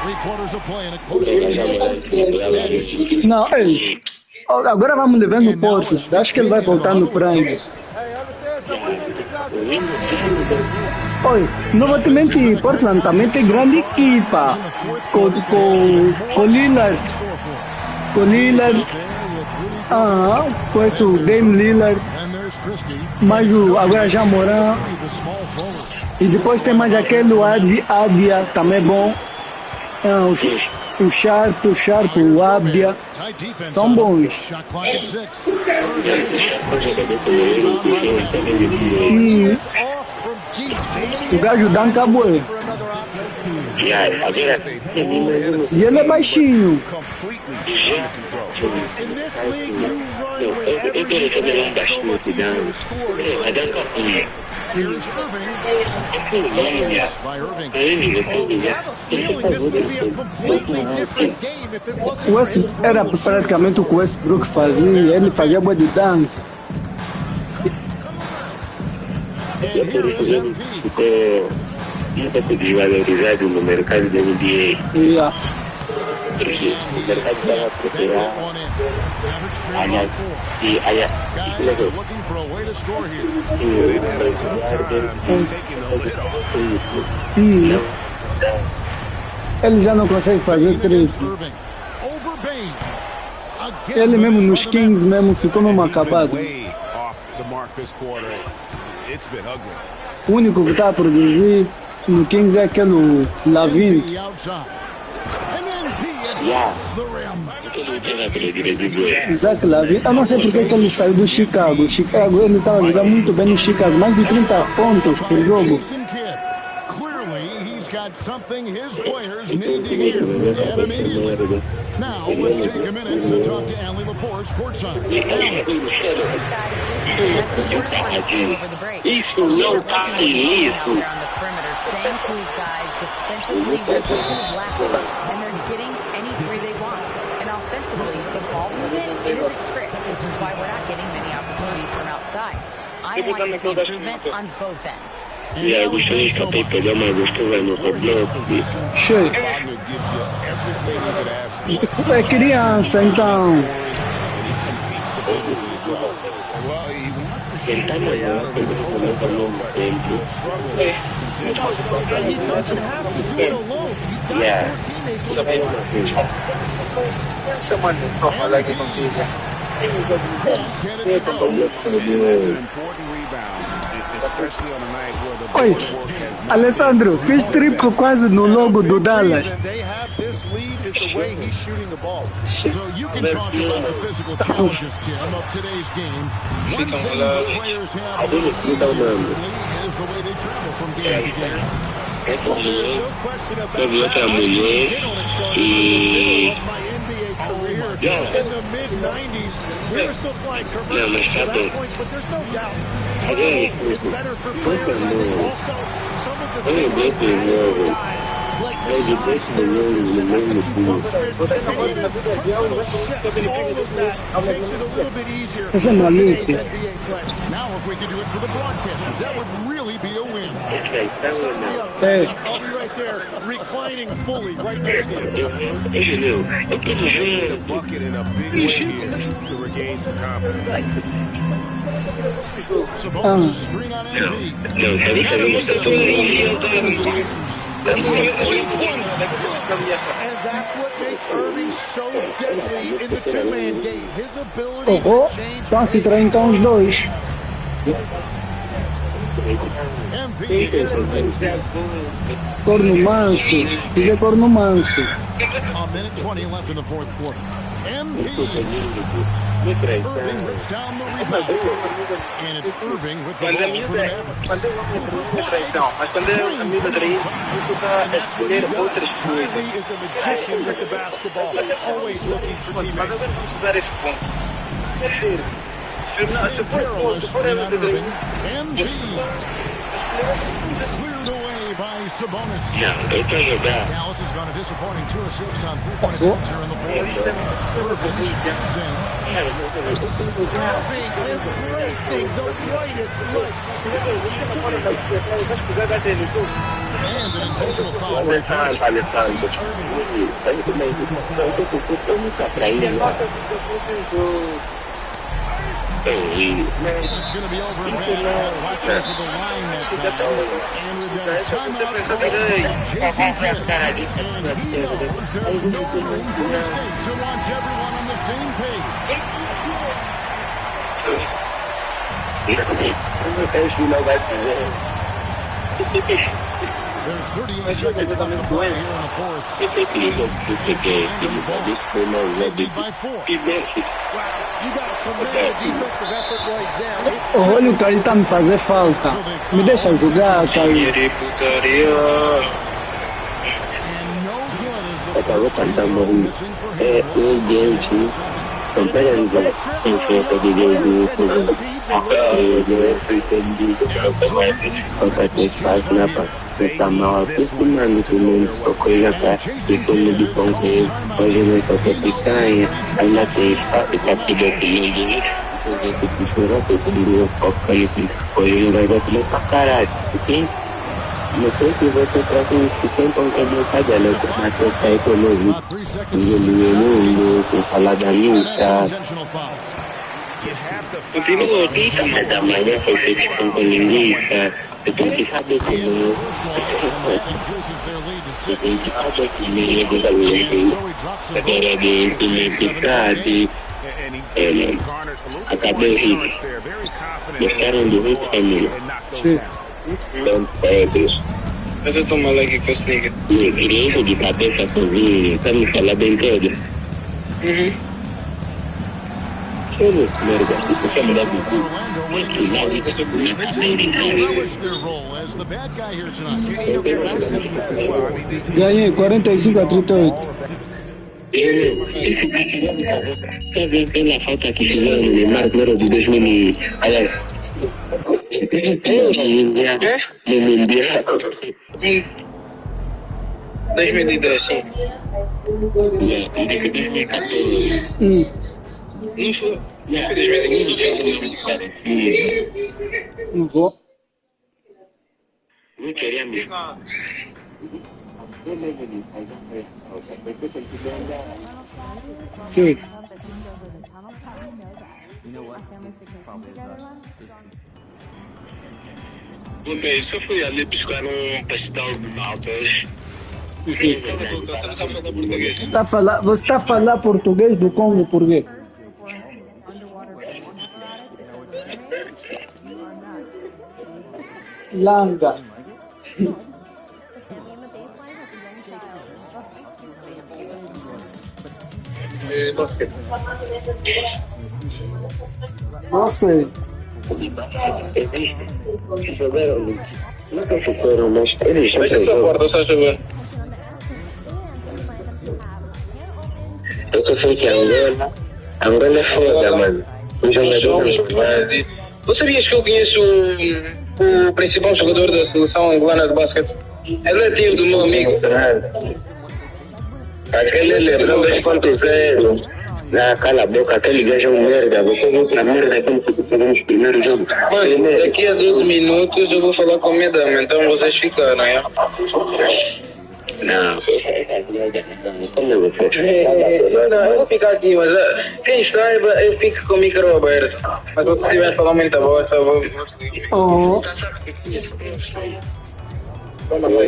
3/4 of play in a close game. Não, ei. Agora vamos levando o Porto. Acho que ele vai voltar no Prime. Oi, não vou te mentir, Portland também tem grande equipa. Com Lillard. Com Lillard. Com esse Dame Lillard. Mas agora já Moran. E depois tem mais aquele Adia, também bom. O Sharp, o Abdia. São bons. O gajo dá um cabo. E ele é baixinho. Here's Irving. By Irving. O West era praticamente o que o Westbrook fazia. Ele fazia boa de dunk. Muito desvalorizado no mercado da NBA. Porque o mercado estava a procurar ele já não consegue fazer triplo. Ele mesmo nos Kings mesmo ficou mesmo acabado. O único que está a produzir no Kings é aquele Lavine. Isaac Lavine, eu não sei porque que ele saiu do Chicago. Chicago, ele estava jogando muito bem no Chicago, mais de 30 pontos por jogo. Something his players need to hear, and immediately. Now, let's take a minute to talk to Allie LaForce, courtside. Isso não tá isso. Saying to his guys defensively, they're getting laps and they're getting any three they want. And offensively, the ball movement, it isn't crisp, which is why we're not getting many opportunities from outside. I want to see improvement on both ends. Yeah, we should have a programa gostoso no blog. Cheio. Isso é criança, então. Well, he wants to Ele tá melhor, ele tá no tempo. And he doesn't have to do it alone. He's got four teammates on Oi, Alessandro, fiz triplo quase no logo do Dallas. They have this lead is the way he's shooting the ball. So you can talk about the physical challenges, Jim, of today's game. One thing the players have really easy is the way they travel from game to game. There's no question about that. I've been on a chart in the middle of my NBA career. In the mid-90s, we were still flying commercials to that point, but there's no doubt travel is better for players. I think also some of the things that matter guys, like the size difference, the personal chefs, all of that makes it a little bit easier for today's NBA play. Now, if we could do it for the broadcasters, that would really be a win. Sign me up. I'll be right there, reclining fully right next to you. They need a bucket in a big way here to regain some confidence. Sabonis screen on MV. And that's what makes Irving so deadly in the two-man game. His ability to change Então se então os dois. Corno manso, dizer corno manso. A minute 20 left in the fourth quarter. Irving rips down the rebound. And it's Irving with the ball for the Mavericks. Quando é uma traição, mas quando é a miúda trair, isso já é escolher outras coisas. Kyrie is a magician with the basketball, always looking for Mas teammates. agora vamos usar esse ponto. É sério. Se for ela trair, Cleared away by Sabonis. Não, pra jogar. Dallas has gone a disappointing 2 of 6 on three-point attempts here in the fourth. Irving stands in. Irving embracing the brightest lights. And an intentional foul by Kyrie. It's going to be over and back. Watching for the line that time. And we've got a timeout called Jason Kidd. And he knows there's no room for mistakes. He wants everyone on the same page. There's 38 seconds left to play here in the fourth. They lead by 4. You got to commend the defensive effort right there. Olha o Cari tá me fazer falta. Me deixa jogar, Cari. Acabou cantando o gente. Compare a visão em frente de Deus. Eu entendi que tem espaço na parte. Está mal acostumado com mundo, só coisa cá. Isso é de ponto. Hoje não só tem picanha, ainda tem espaço para poder comer. Eu vou ter chorar, porque Deus coloca isso. Hoje não vai dar comer pra caralho. Ok? Não sei se vou ter próximo se tem como que eu pagar, né? Mas eu saí com o novo. Com salada mista. Continua aqui, mas da manhã foi feito com linguiça. Eu tenho que saber como. Eu tenho que saber que nem é da linguiça. Agora de pimenta. Acabei rico. Deixaram de rico família. Sim. Então, Pedro. Mas eu tô mal aqui com esse nigga. Criança de cabeça sozinha, sabe me falar bem todo? Ganhei 45-38. Quer ver pela falta que fizeram no Neymar no Euro de 2000? Aliás, no Mundial. 2010, sim. Não foi. Não foi 2010. Não vou. Não queria mesmo. Sim. Ok, só fui ali buscar pastel de malta hoje. Você está a falar português do Congo por quê? Langa. Não sei. Nunca ficaram, mas eles Fecha a tua porta, só chover. Eu só sei que Angola é foda, mano. Um jogador. Tu sabias que eu conheço o principal jogador da seleção angolana de basquete? Ele é tio do meu amigo. Aquele é LeBron 2.0. Cala a boca, aquele gajo é um merda. Você viu pra merda como que fizemos primeiro jogo. Mano, daqui a 12 minutos eu vou falar com a minha dama, então vocês ficaram, né? Não, como você? Não, eu vou ficar aqui, mas quem saiba, eu fico com o micro aberto. Mas se você estiver falando muita bosta, eu vou seguir. Oh. Não é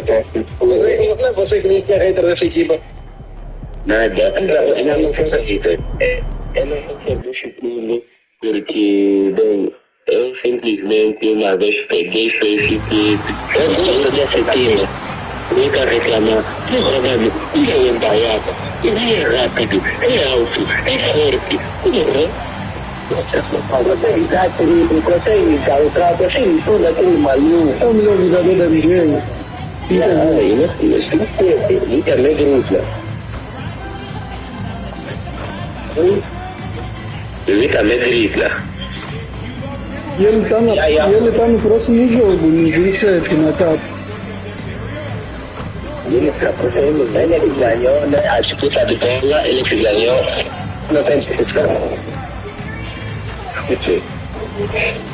você que diz que é hater dessa equipa. Nada, eu não sou hater. Eu não sou disciplina porque, bem, eu simplesmente uma vez peguei e fiquei. Eu gosto desse time. Fica reclamar, é verdade, ele é embaiado, ele é rápido, é alto, é forte, consegue dar triple, consegue calçar, consegue tudo aquele maluco. É o melhor jogador da NBA. Ele também grita. Ele também grita. E ele está no próximo jogo, no 27, na capa. Ele que ganhou, né? A disputa de bola, ele que ganhou. Você não tem disputa.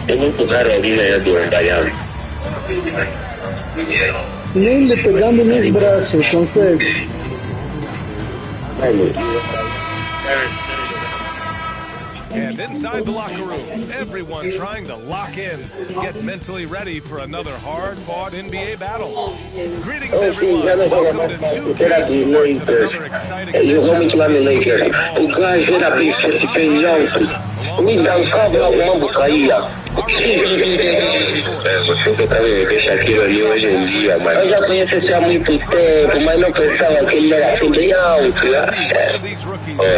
É muito raro alguém ganhar do Embaiano. Nem lhe pegando nos braços, consegue. And inside the locker room, everyone trying to lock in, get mentally ready for another hard-fought NBA battle. Greetings, everyone. Welcome to 2K Sports and another exciting edition of Lakers. O gajo era bem forte, bem alto. Me dancava uma bocaia. Você também me deixa aquilo ali hoje em dia, mano. Eu já conheço esse há muito tempo, mas não pensava que ele era assim bem alto, né?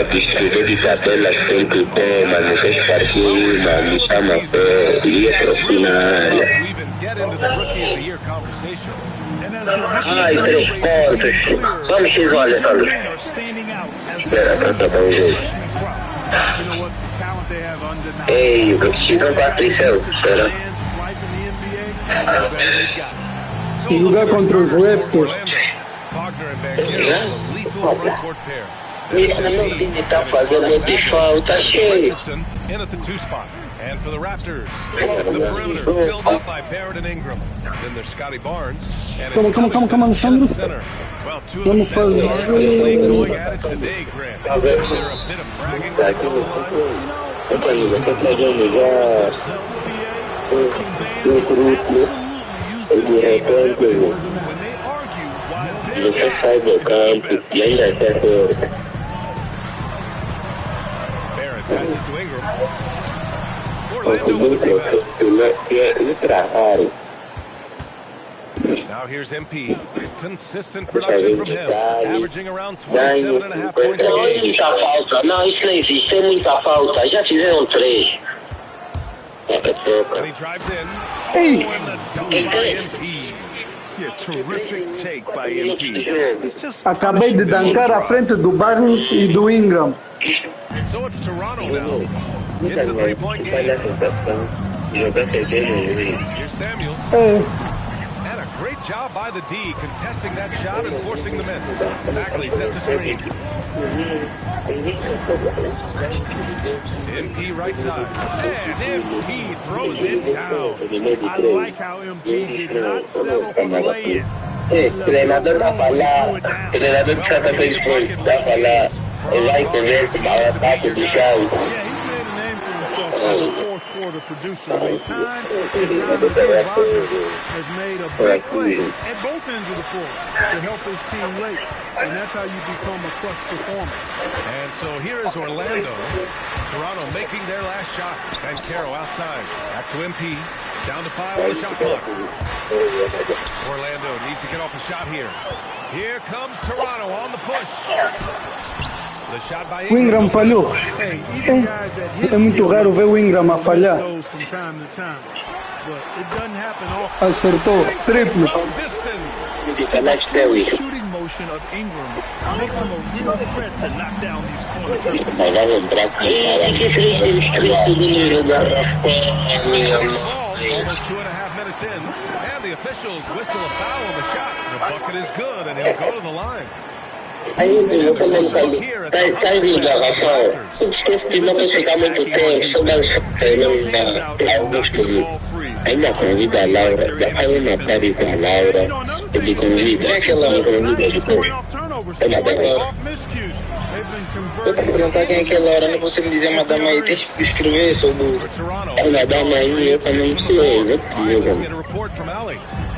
Distribuidor de tabelas sempre tem, mano. Fez parquinho, mano. Me chama a fé. Ia profissional. Ai, 3 pontos. Vamos X, olha só. Espera, tá bom, gente. Ei, o X não tá tricel, será? Jogar contra os Raptors. Meu time tá fazendo muita falta, cheio. And for the Raptors, the perimeter filled up by Barrett and Ingram. Then there's Scotty Barnes. And it's Come on, Sandro. Well, two of the best guards in the league going at it today, Grant. Is there a bit of bragging rights on the line? Você sai do campo e ainda se acerta. Barrett passes to Ingram. Now here's MP. Consistent production from him, averaging around 27.5 points a game. Muita falta. Não, isso não existe. Tem muita falta. Já fizeram 3. And he drives in. Hey. Oh, and the dunk by MP. Yeah, terrific take by MP. Acabei de dancar à frente do Barnes e do Ingram. So it's Toronto now. It's a 3-point game. Here's Samuels. And a great job by the D, contesting that shot and forcing the miss. Bagley sets a screen. MP right side. And MP throws it down. I like how MP did not settle for the lay-in. Treinador da falar, treinador de Santa Fe Sports da falar, ele vai comer esse ataque do chão. a producer. I mean, time and time again, Wagner has made a big play at both ends of the floor to help his team late, and that's how you become a clutch performer. And so here is Orlando. Toronto making their last shot. And Caro outside. Back to MP. Down to 5 on the shot clock. Orlando needs to get off a shot here. Here comes Toronto on the push. The shot by Ingram falhou. É muito raro ver o Ingram a falhar. Acertou. Triplo. Shooting motion of Ingram makes him a real threat to knock down these corner triples. Almost 2.5 minutes in, and the officials whistle a foul on the shot. The bucket is good, and he'll go to the line. Aí você não sabe, tá em gravação. Eu esqueço que não vai ficar muito tempo, só mais Augusto. Ainda convida a Laura, dá uma tarde com a Laura, ele convida, aquela convida depois. Eu tô perguntando quem é aquela hora, não consigo dizer uma dama aí, tem que escrever sobre uma dama aí, eu também sei, né?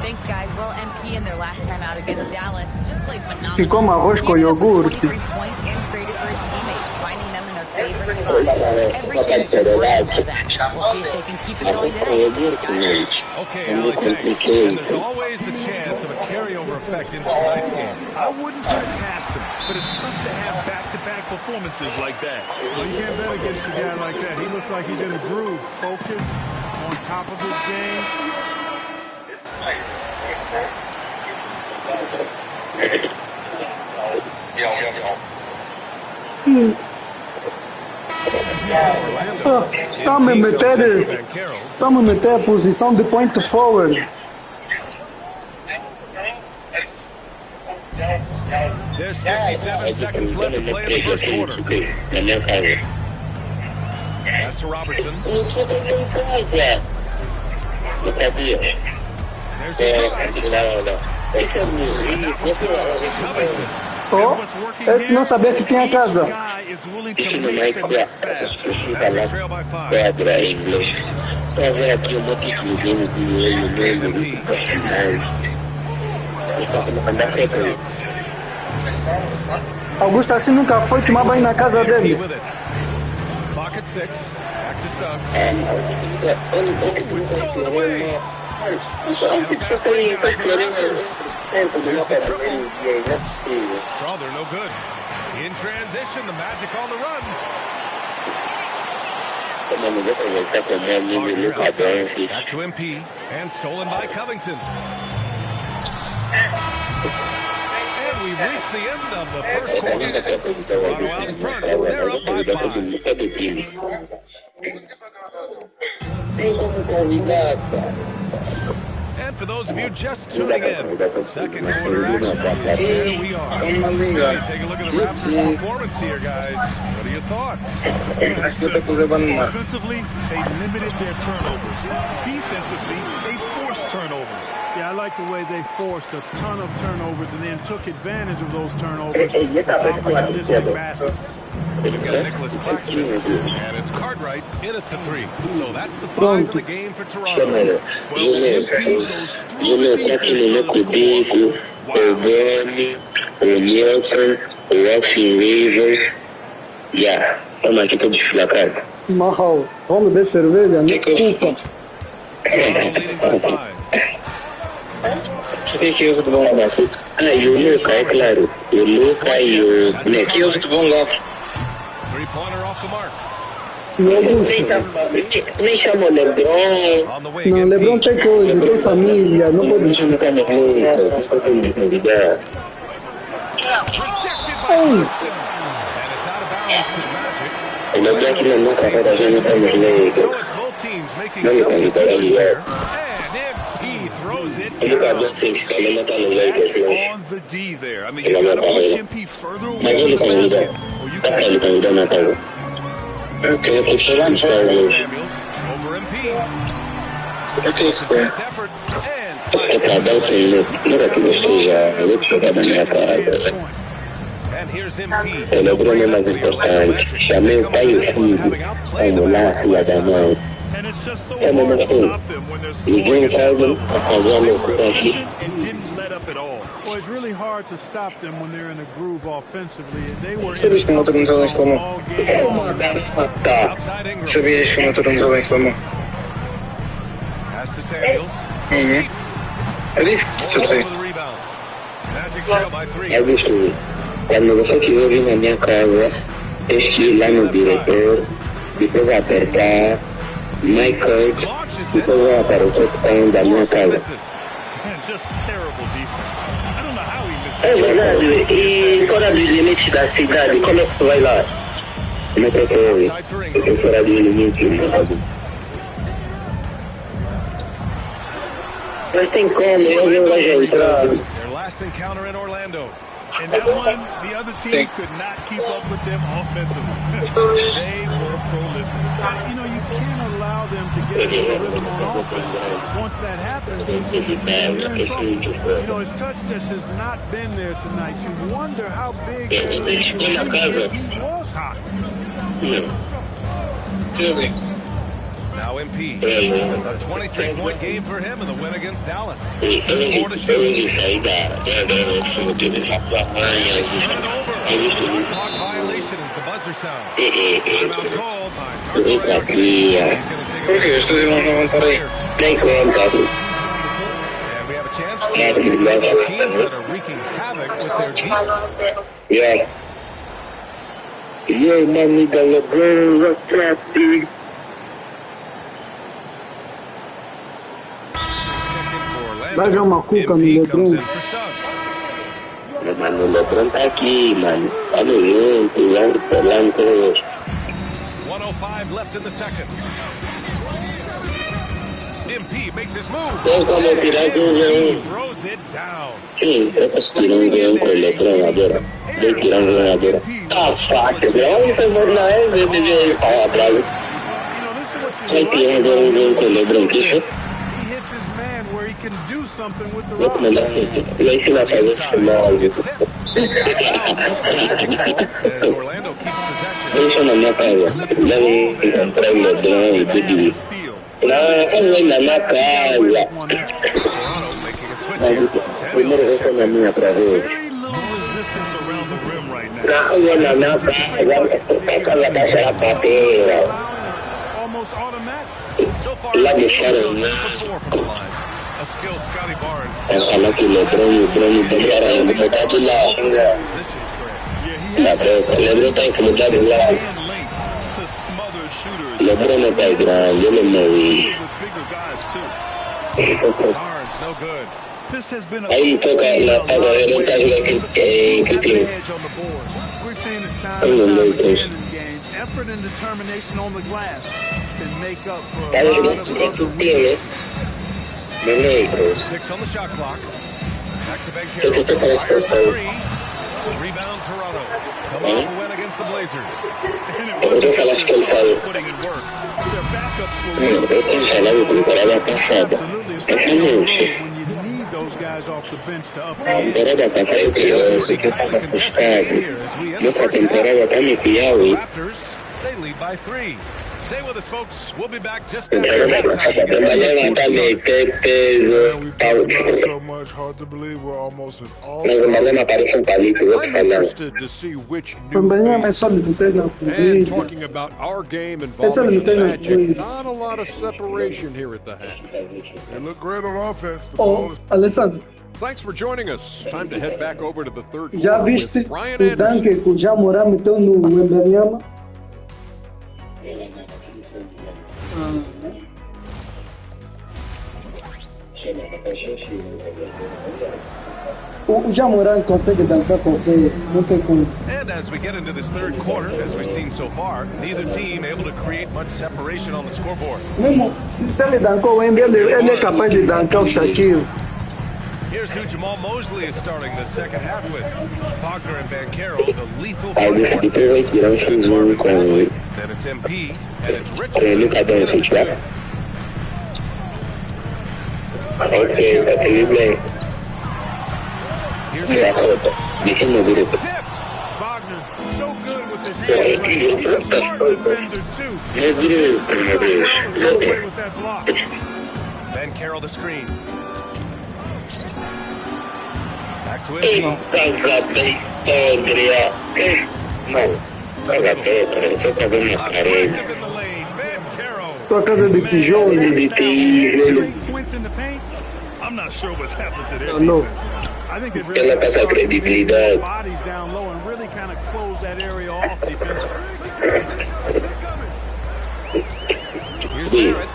Thanks, guys. Well, MP in their last time out against Dallas just played phenomenal. E como arroz com iogurte. 23 points and created for his teammates, finding them in their favorite spots. Everything's been working for them. We'll see if they can keep it going today. Okay, Alex, and there's always the chance of a carryover effect into tonight's game. I wouldn't put it past him, but it's tough to have back-to-back performances like that. Well, you can't bet against a guy like that. He looks like he's in a groove, focused, on top of his game. Tá me meter a posição de point forward. There's 57 seconds left to play in the first quarter. Pass to Robertson. There's the Oh, esse não sabia que tinha casa. Augusto assim nunca foi tomar banho na casa dele. Pocket 6, back to Suggs. Stolen away. Strother, no good. In transition, the Magic on the run. Back to MP, and stolen by Covington. And we've reached the end of the first quarter. Toronto out in front. They're up by 5. And for those of you just tuning in, second quarter action. Here we are. Take a look at the Raptors' performance here, guys. What are your thoughts? Offensively, they limited their turnovers. Defensively, they forced turnovers. Yeah, I like the way they forced a ton of turnovers and then took advantage of those turnovers with opportunistic basket. We've got Nicholas Claxton, and it's Cartwright in at the 3. So that's the 5 in the game for Toronto. Well, MP goes through the defense for the Wow. Mal, vamos beber cerveja, né? Culpa. Leading by 5. Que eu vou lá, e o Luca, é claro. O Luca e o que eu vou lá. Three-pointer off the mark. Nem chama o LeBron. Não, LeBron tem coisa, tem família, não pode jogar no convidar. O LeBron que não acaba de jogar no Lakers. Não me convidaria. On the D there. I mean, you got to push MP further away from the basket, or you can. Samuels over MP. Defense effort and here's MP. O LeBron é mais importante. Também o pai e o filho. Vamos lá, filha da mãe. And it's just so hard to stop them when they're scoring at that level. They were efficient and didn't let up at all. Well, it's really hard to stop them when they're in a groove offensively, and they were in a comfort zone all game long. Outside Ingram. Pass to Samuels. Over the rebound. Magic trail by 3. Quando você estiver vindo na minha casa, deixe ir lá no diretor, depois vai apertar MyCAREER, depois vai aparecer o spam da minha casa. Just terrible defense. I don't know how he missed É verdade, e fora dos limites da cidade, como é que você vai lá? Como é que eu fora dos limites, mas tem como, eu vou ajeitar. Their last encounter in Orlando. In that one, the other team could not keep up with them offensively. They were prolific. You know, you can't allow them to get into a rhythm on offense. Once that happens, you're in trouble. You know, his touch just has not been there tonight. You wonder how big if he was hot. Now MP. A 23-point game for him in the win against Dallas. There's 4 to shoot. Shot clock violation is the buzzer sound. Timeout called by He's going to take and we have a chance to the teams that are wreaking havoc with their defense. Yeah. Yeah, man, the LeBron rock that big. Vai jogar uma cuca no LeBron. Mano, o LeBron tá aqui, mano. Tá no junto, falando. 105 left in the second. MP makes his move. Tem como tirar de um. Throws it down. Sim, eu posso tirar um com o LeBron agora. Vou tirar um agora. Ah, faca, olha isso, mano. Não é esse de falar atrás. Vai tirar um com o LeBron, que isso? Can do something with the rock. Orlando keeps possession. Toronto making a switch here. Very little resistance around the rim right now. Almost automatic. So far, 4 from the line. A skilled Scotty Barnes. LeBron tá incomodado lá. LeBron não tá grande, ele não é. Aí toca na agora ele não tá jogando que time. Effort and determination on the glass can make up for a lot of other wins. 6 on the shot clock. Back to Banchero. Fires for 3. Rebound Toronto. Coming off a win against the Blazers. And it wasn't putting in work. Their backups were absolutely when you need those guys off the bench to up the Raptors, they lead by 3. Stay with us, folks. We'll be back just after so much, hard to believe we're almost at all. I'm interested to see which new face. And talking about our game involving the Magic, not a lot of separation here at the half. They look great on offense. Oh, Alessandro. Thanks for joining us. Time to head back over to the third Já quarter viste with Ryan o Anderson. dunk que o Jamorã meteu no Wembanyama? O Jamorã consegue dançar qualquer, não tem como. And as we get into this third quarter, as we've seen so far, neither team able to create much separation on the scoreboard. Mesmo se ele dancou o Wemby, ele é capaz de dancar o Shaquille. Here's who Jamal Mosley is starting the second half with. Wagner and Banchero, the lethal front court. Then it's MP, and it's Richardson. Wagner, so good with with his hands, but he's a smart defender, too. Positioned himself well to come away with that block. Ben Carroll the screen. Back to MP. Aggressive in the lane. Ben Carroll. Tua casa de tijolo. Points in the paint. I'm not sure what's happened to their No. I think they've really got to start getting their bodies down low and really kind of close that area off defensively. Here's Barrett.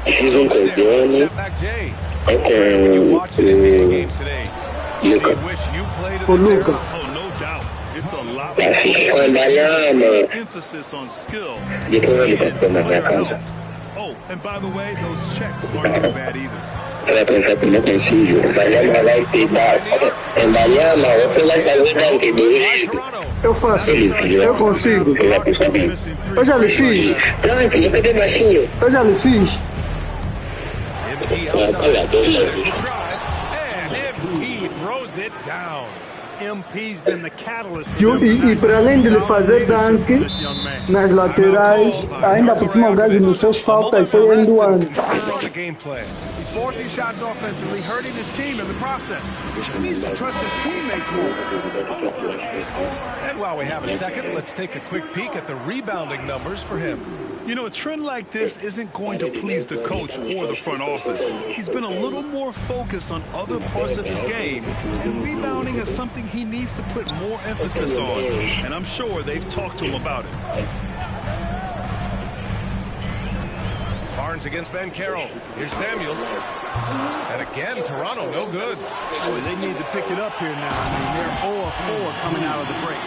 Step back, Jay. When you watch an NBA game today, do you wish you played in this era? Oh, no doubt. It's a lot more emphasis on skill. Oh, and by the way, those checks aren't too bad either. Ela pensar que não consigo. Embanyama vai te dar. Embanyama, você vai fazer dunk do jeito. Eu faço. Eu consigo. Eu já lhe fiz. Dunk, nunca dei baixinho. Eu já lhe fiz. MP throws it down. MP's been the catalyst. E para além de lhe fazer dunk nas laterais, ainda por cima o gajo não fez falta e foi end one. He's forcing shots offensively, hurting his team in the process. He needs to trust his teammates more. And while we have a second, let's take a quick peek at the rebounding numbers for him. You know, a trend like this isn't going to please the coach or the front office. He's been a little more focused on other parts of his game, and rebounding is something he needs to put more emphasis on, and I'm sure they've talked to him about it. Barnes against Ben Carroll. Here's Samuels. And again, Toronto, no good. Boy, they need to pick it up here now. I mean, they're 0-4 coming out of the break.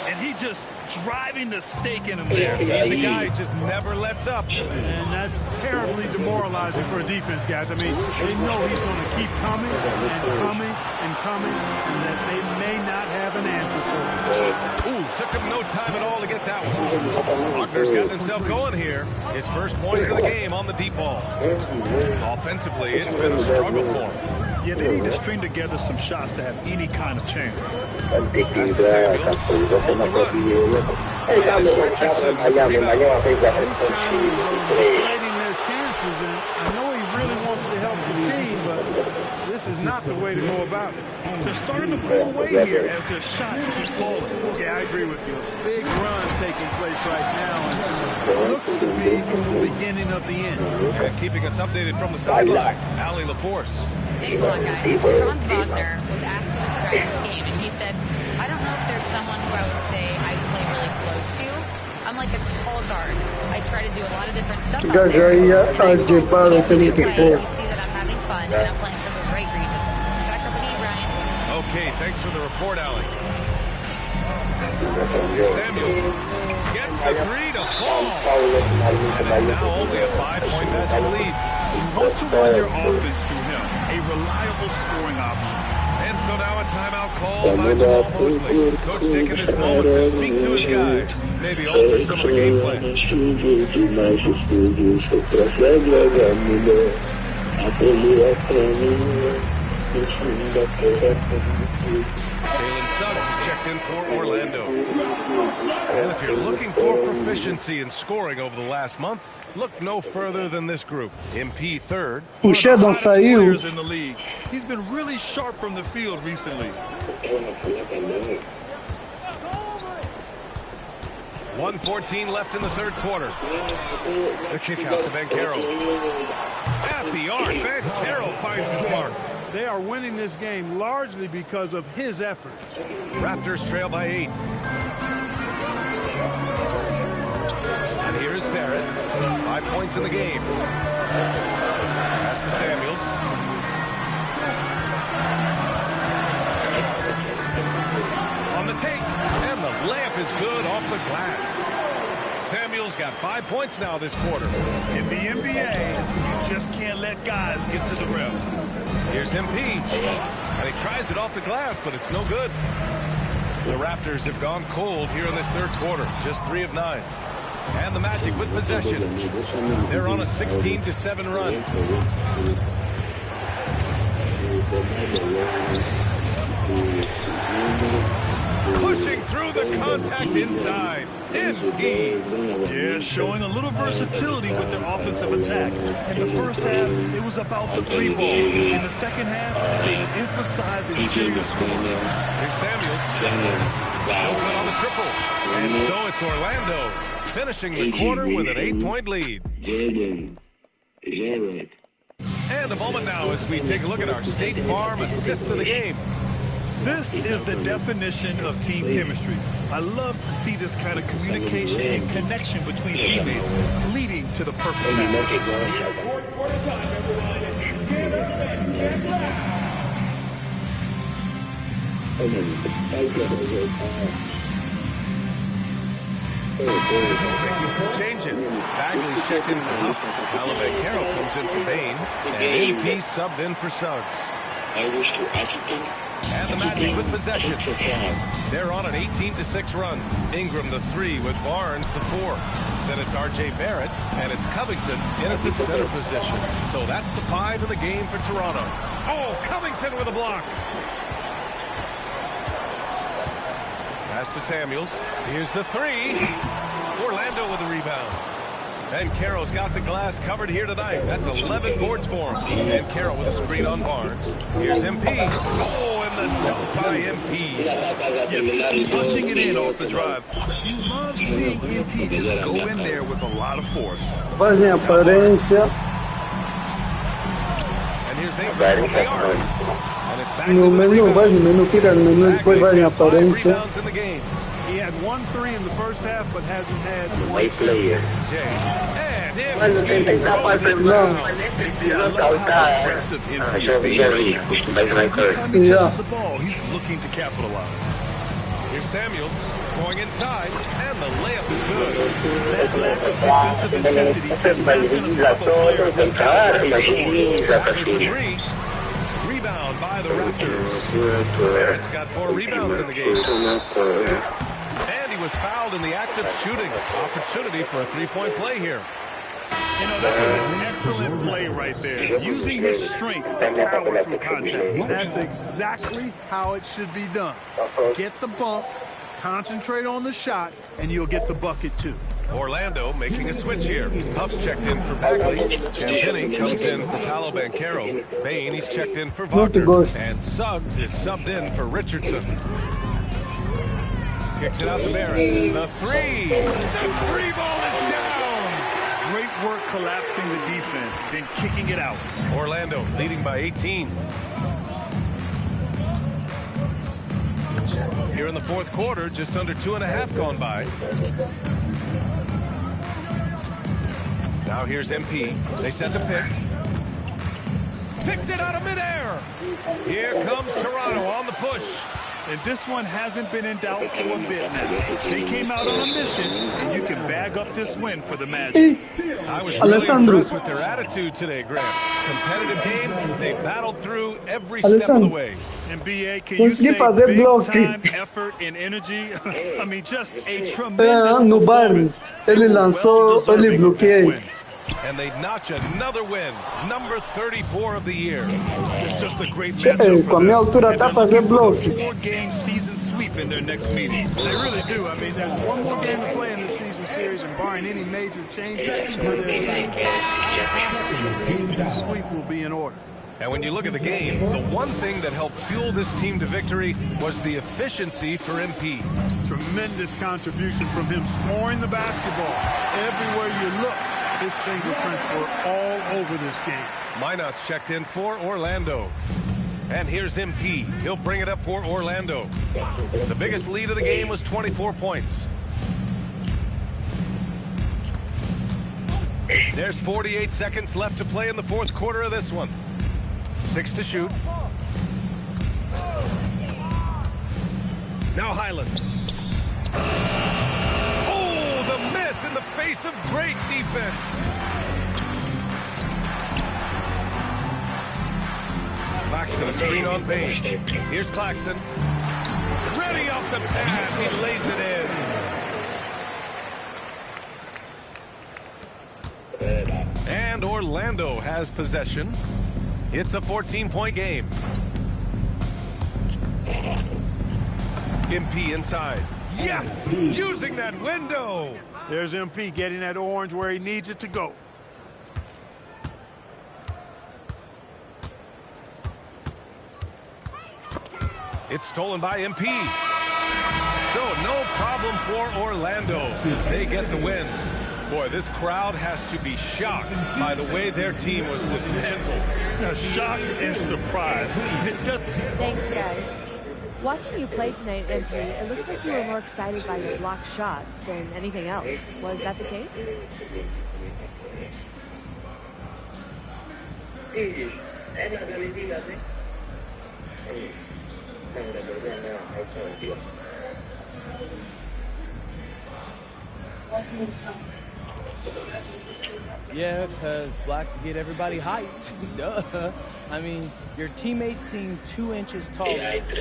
And he just driving the stake in him there. He's a guy who just never lets up. And that's terribly demoralizing for a defense, guys. I mean, they know he's going to keep coming and coming and coming, and that they may not have an answer for him. Ooh, took him no time at all to get that one. Wagner's gotten himself going here. His first points of the game on the deep ball. Offensively, it's been a struggle for him. Yeah, they need to string together some shots to have any kind of chance. Deflating their chances, and I know he really wants to help the team, but this is not the way to go about it. They're starting to pull away here as their shots keep falling. Yeah, I agree with you. Big run taking place right now, and it looks to be the beginning of the end. And keeping us updated from the sideline, Allie LaForce. Thanks a lot, guys. Franz Wagner was asked to describe this game, and he said, I don't know if there's someone who I would say I play really close to. I'm like a tall guard. I try to do a lot of different stuff out there. And I hope you see that I'm having fun, and I'm playing for the right reasons. Back over to you, Ryan. Okay, thanks for the report, Allie. Samuels gets the three to fall. And it's now only a 5-point Magic lead. You want to run your offense through him, a reliable scoring option. And so now a timeout called by Jamal Mosley. Coach taking this moment to speak to his guys. Maybe alter some of the game plan. Jalen Suggs checked in for Orlando. And if you're looking for proficiency in scoring over the last month, look no further than this group. MP third. O Sheldon saiu. In the league. He's been really sharp from the field recently. 1:14 left in the third quarter. The kick out to Ben Carroll. At the arc, Ben Carroll finds his mark. They are winning this game largely because of his efforts. Raptors trail by 8. And here is Barrett. 5 points in the game. Pass to Samuels. On the take. And the layup is good off the glass. Samuels got 5 points now this quarter. In the NBA, you just can't let guys get to the rim. Here's MP. And he tries it off the glass, but it's no good. The Raptors have gone cold here in this third quarter. Just 3 of 9. And the Magic with possession. They're on a 16-7 run. pushing through the contact inside. MP. Yeah, showing a little versatility with their offensive attack. In the first half, it was about the three ball. In the second half, they emphasized interior scoring. Here's Samuels. Open on the triple. And so it's Orlando finishing the quarter with an 8-point lead. And a moment now as we take a look at our State Farm assist of the game. This is the definition of team chemistry. I love to see this kind of communication and connection between teammates leading to the perfect pass. Making some changes. Bagley's checked in for Huff. Carroll comes in for Bain. And MP subbed in for Suggs. And the Magic with possession. They're on an 18-6 run. Ingram the 3 with Barnes the 4. Then it's R.J. Barrett, and it's Covington in at the center position. So that's the 5 in the game for Toronto. Oh, Covington with a block. Pass to Samuels. Here's the 3. Orlando with a rebound. And Carroll's got the glass covered here tonight. That's 11 boards for him. And Carroll with a screen on Barnes. Here's MP. Oh, and the dunk by MP. Yeah, just punching it in off the drive. You love seeing MP just go in there with a lot of force. Fazem aparência. And here's Ingram from the arc. And it's back No menu, vai no menu, tira no menu, depois vai em aparência. He had 1-3 in the first half, but hasn't had one. Player. I love how aggressive MP is being. Every time he touches the ball, he's looking to capitalize. Here's Samuels going inside, and the layup is good. That lack of defensive intensity is not going to stop a player of this caliber. Here's the 3. Rebound by the Raptors. Barrett's got 4 rebounds in the game. And he was fouled in the act of shooting. Opportunity for a 3-point play here. You know, that was an excellent play right there. Using his strength to power through contact. That's exactly how it should be done. Get the bump, concentrate on the shot, and you'll get the bucket too. Orlando making a switch here. Huff's checked in for Bagley. Champagny comes in for Paolo Banchero. Bain, he's checked in for Wagner. And Suggs is subbed in for Richardson. Kicks it out to Barrett. The 3. The 3 ball is down. Great work collapsing the defense, then kicking it out. Orlando leading by 18. Here in the fourth quarter, just under 2.5 gone by. Now here's MP. They set the pick. Picked it out of midair. Here comes Toronto on the push. And this one hasn't been in doubt for a bit now. They came out on a mission, and you can bag up this win for the Magic. I was really impressed with their attitude today, Graham. Competitive game, they battled through every step of the way. And BA, can you say big time effort and energy? I mean, just a tremendous No Barnes, ele lançou, ele bloqueou. And they notch another win, number 34 of the year. It's just a great matchup Com a minha altura tá fazer bloco. 4-game season sweep in their next meeting. They really do. I mean, there's one more game to play in this season series, and barring any major changes for their team, the sweep will be in order. And when you look at the game, the one thing that helped fuel this team to victory was the efficiency for MP. Tremendous contribution from him scoring the basketball. Everywhere you look, his fingerprints were all over this game. Minot's checked in for Orlando. And here's MP. He'll bring it up for Orlando. The biggest lead of the game was 24 points. There's 48 seconds left to play in the fourth quarter of this one. 6 to shoot. Now Highland. Oh, the miss in the face of great defense. Claxton, a screen on Payne. Here's Claxton. Ready off the pass. He lays it in. And Orlando has possession. It's a 14-point game. MP inside. Yes! Using that window! There's MP getting that orange where he needs it to go. It's stolen by MP. So no problem for Orlando as they get the win. Boy, this crowd has to be shocked by the way their team was dismantled. Shocked and surprised. Thanks, guys. Watching you play tonight, MP, it looked like you were more excited by your blocked shots than anything else. Was that the case? Yeah, because blocks get everybody hyped. Duh. I mean, your teammates seem 2 inches tall.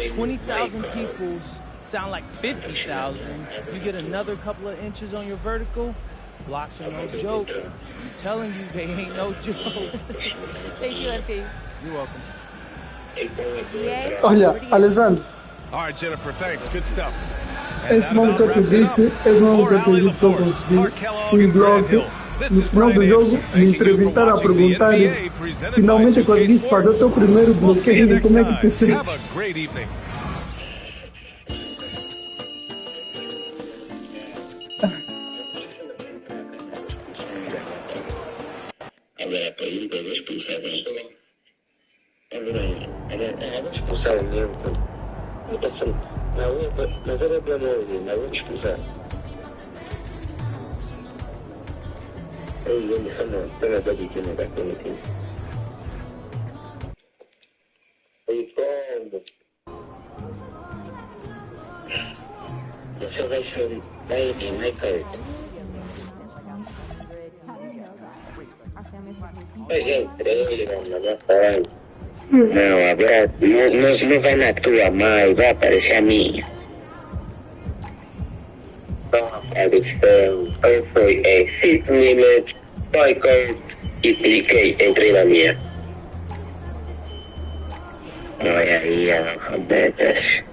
20,000 people sound like 50,000. You get another couple of inches on your vertical, blocks are no joke. I'm telling you, they ain't no joke. Thank you, MP. You're welcome. Olha, Alessandro. All right, Jennifer, thanks. Good stuff. Esse nome que eu te disse é o nome que eu te disse que eu consegui um blog. No final do jogo, me entrevistaram a perguntar finalmente quando disse fazer o teu primeiro bloqueio, como é que te sentes? Expulsar mesmo. Mas era para não, mas vou expulsar. Eu me chamo pela dedicação daquele time. E quando você vai ser bem de MyCAREER. Eu entrei na minha frente. Não, agora não vai na tua mais, vai aparecer a minha. Não apareceu, foi 6 minutes, boycott e cliquei, entrei na minha. Olha aí, analfabetas.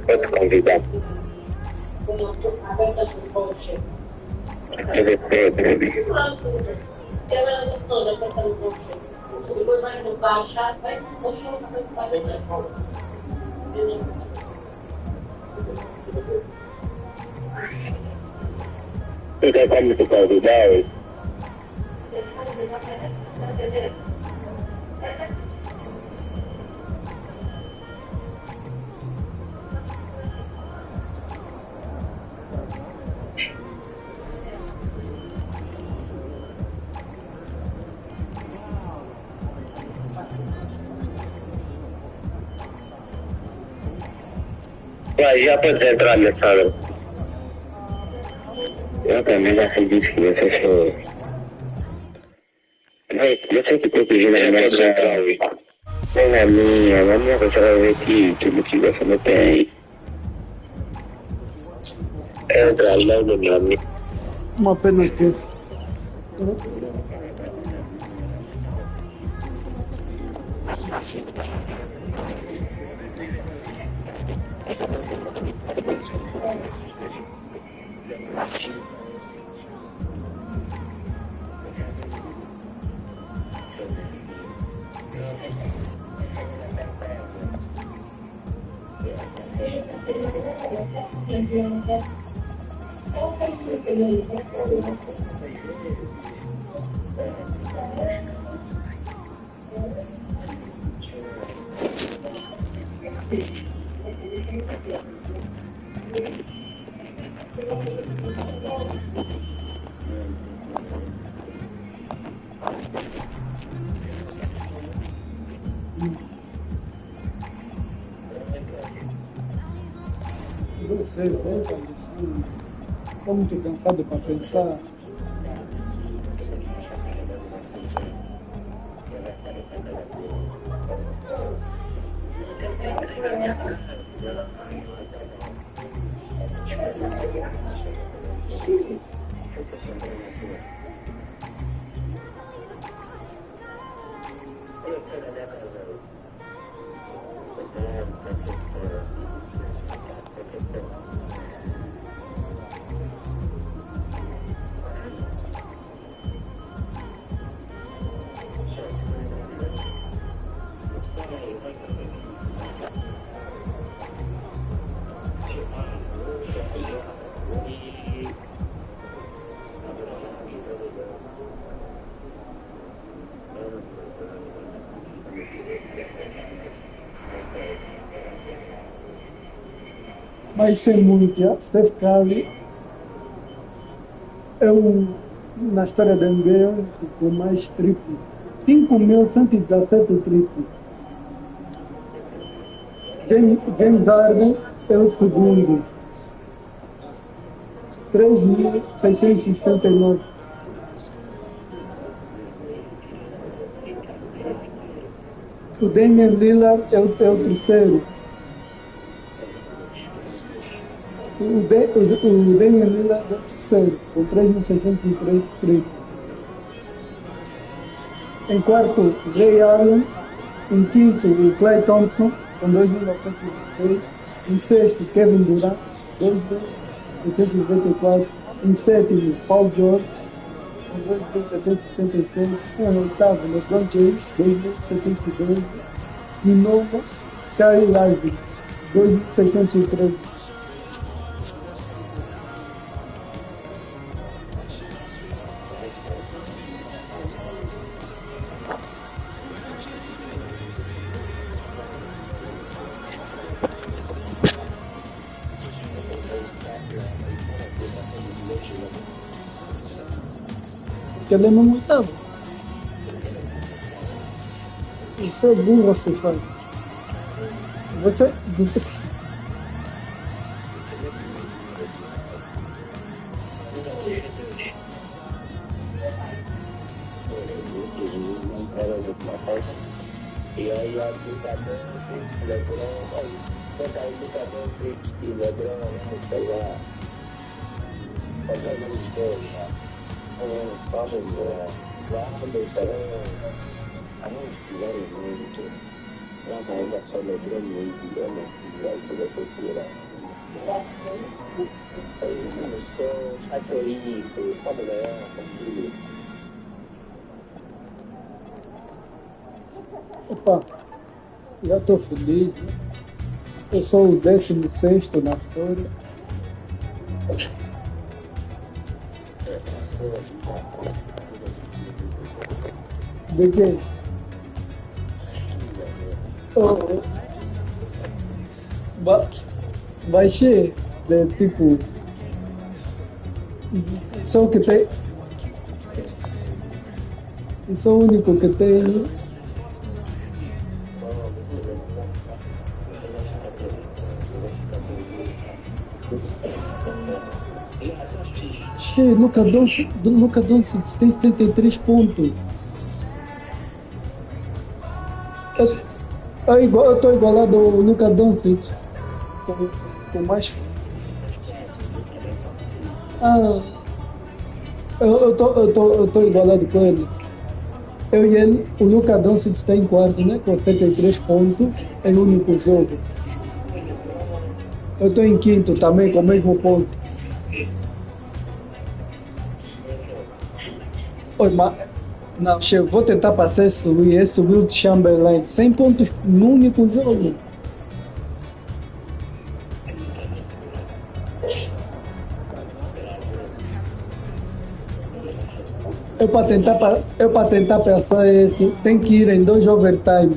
Outro convidado. Ele foi para mim. Depois vai baixar, vai puxar o cabelo para dentro. Fica como tu convidado. Já podes entrar na sala. Eu também já sei disso que você fez. Eu sei que tem que vir na minha central. Tem na minha você vai ver que você não tem. Entra logo na minha. Uma pena aqui. Não sei, estou muito cansado para pensar. Mas sem muito, Steph Curry na história da NBA, com mais triplos. 5.117 triplos. James Harden é o segundo. 3.679. O Damian Lillard é o terceiro. O Damian Lillard é o terceiro, com 3.603 triplos. Em quarto, Ray Allen. Em quinto, o Klay Thompson, com 2.926. Em sexto, Kevin Durant, 2.894. Em sétimo, Paul George, com 2.766. Em oitavo, LeBron James, 2.712. Em nono, Kyrie Irving, 2.613. Que ele é mesmo oitavo. Isso é burro, você faz. Você. E aí a educadora, LeBron, toda a educadora e LeBron, vamos pegar os dois, vamos a não fizeram muito, mas ainda só LeBron muito, vai ser a cultura. Eu sou cachorrito, como leão, como Opa, já estou feliz. Eu sou o 16º na história. De quê? Baixei de tipo. Só que tem. Sou o único que tem. Luka Doncic tem 73 pontos. Eu estou igualado ao Luka Doncic com mais. Eu tô igualado com ele. Eu e ele, o Luka Doncic está em quarto, né? Com 73 pontos em um único jogo. Eu estou em quinto também com o mesmo ponto. Oi, mas não, vou tentar passar esse Wilt Chamberlain 100 pontos no único jogo. Eu para tentar passar esse, tem que ir em 2 overtime.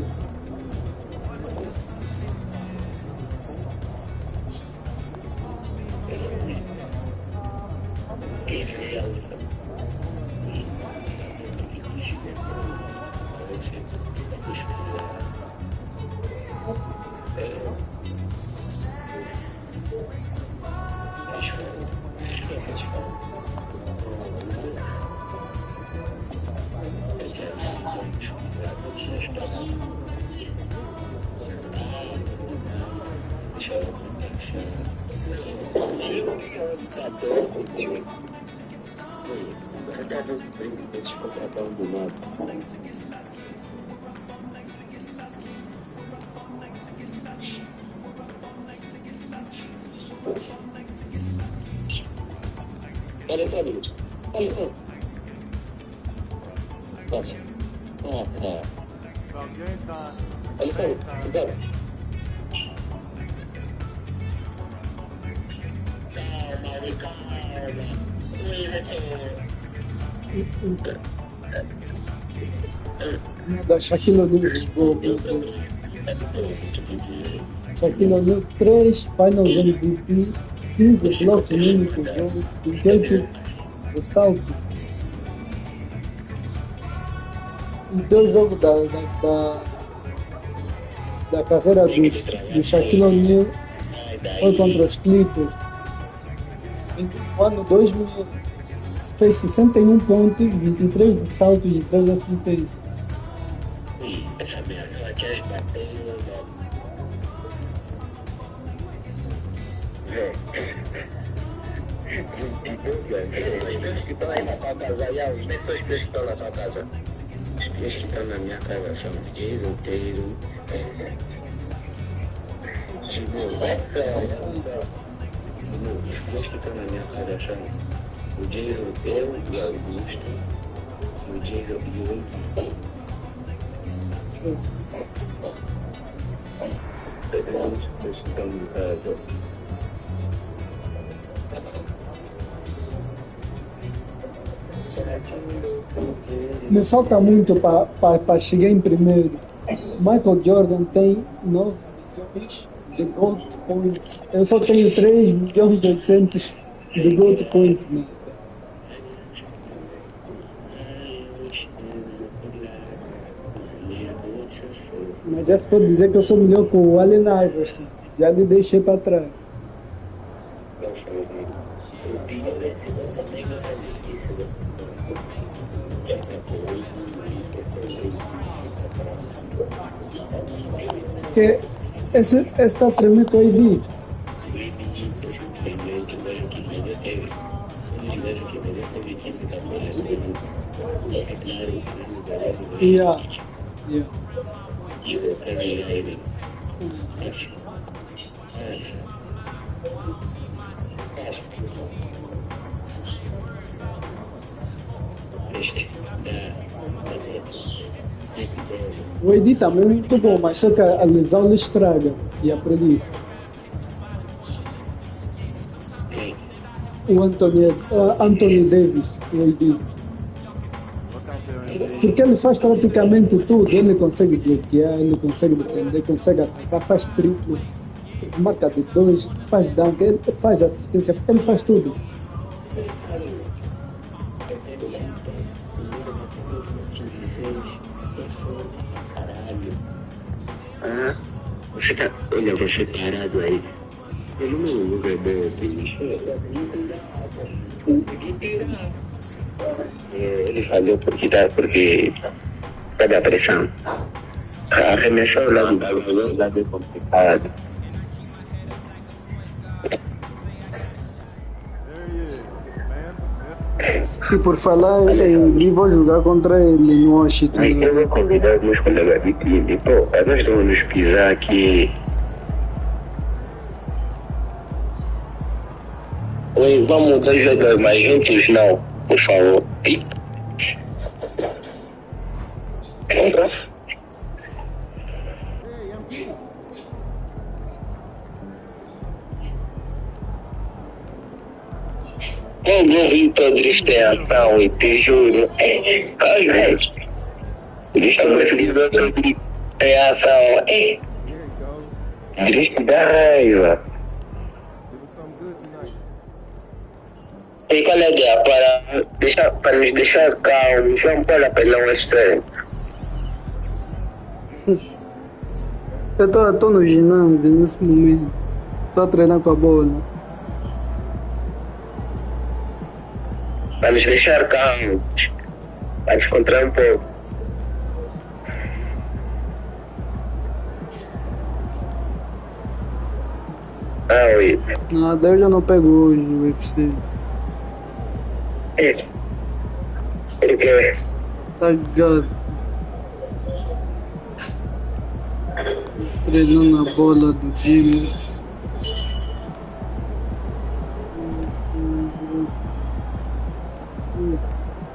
Você tá vendo eles contratar um do nada. Olha só, gente. Olha só. Nossa. Ah, tá. Olha só, exato. Da Shaquille O'Neal jogou. Shaquille O'Neal 3 Finals MVP, 15 blocos mínimos por jogo, 28 ressaltos. E dois jogos da carreira do Shaquille O'Neal foi contra os Clippers. No ano 2000 fez 61 pontos, 23 ressaltos e 3 assistências. Essa mesma aqui é batendo. Os que estão aí na tua casa, aí, nem são os que estão na tua casa. Os que estão na minha casa são os dias inteiros. Os que estão na minha casa são o Jason, eu e Augusto, o Jason e o os que estão em casa. Me falta muito para chegar em primeiro. Michael Jordan tem 9 milhões de gold points. Eu só tenho 3 milhões e 800 de gold points. Né? Mas já se pode dizer que eu sou melhor que o Allen Iverson. Já me deixei para trás. Porque esse está tremendo aí de yeah. O Edi também é muito bom, mas só que a lesão lhe estraga e a preguiça. O Anthony Davis, o Edi. Porque ele faz praticamente tudo, ele consegue bloquear, ele consegue defender, consegue atacar, faz triplos, marca de 2, faz dunk, ele faz assistência, ele faz tudo. Ah, você tá. Olha, você parado aí. Eu não vou beber ele falhou porque sabe a pressão. Arremessou lá do lado é complicado. E por falar, eu vou jogar contra ele no Washington. Eu vou convidar meus colegas de time. Pô, nós vamos nos pisar aqui. Oi, vamos 2 jogadores mais juntos? Não, por favor. Eu não vi todos têm ação e te juro. Ai, gente. Deixa eu ver se todos têm ação. Deixa da raiva. E qual é a ideia? Para nos deixar calmos, vamos para apelão FC. Eu tô no ginásio nesse momento. Tô treinando com a bola. Para nos deixar calmos. Para descontrair um pouco. Nada, eu já não pego hoje o UFC. quê? Tá ligado? Treinando a bola do time.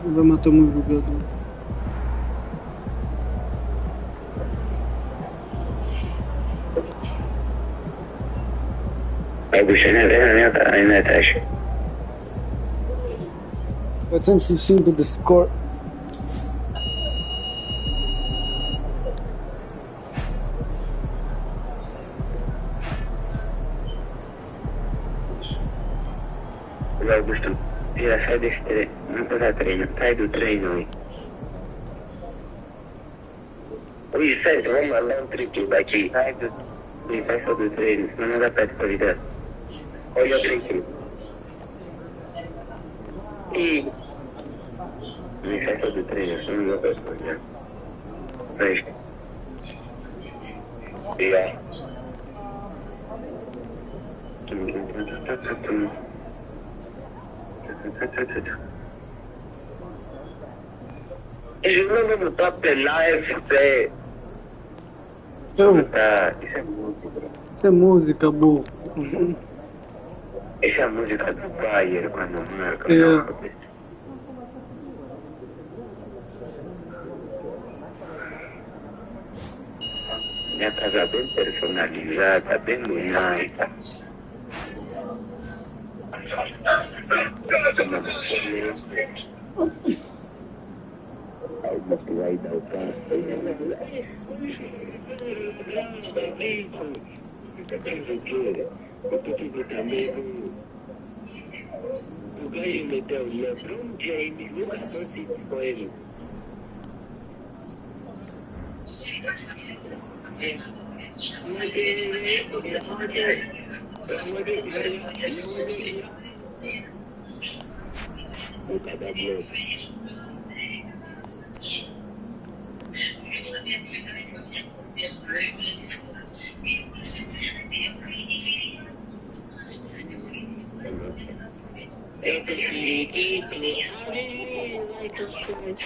Vai matar um jogador. Vai puxando a minha taxa. 405 de score. O Augusto, já sai desse treino, não precisa treino, sai do treino aí. O Vicente, vamos mandar um trick daqui, sai do treino, senão não dá pra te qualidade. Olha o trick. E... me sai do treino, senão não dá pra te qualidade. Presta. E aí. Jogando no top lá, FC. Isso é música. Isso é música, boa. Essa é a música do Bayer quando marca. Minha casa bem personalizada, bem bonita. Algo que vai dar o passo. Porque tive também o gajo meteu o LeBron James no 14 com ele. O cada bloco. Esse periquito, vai construir.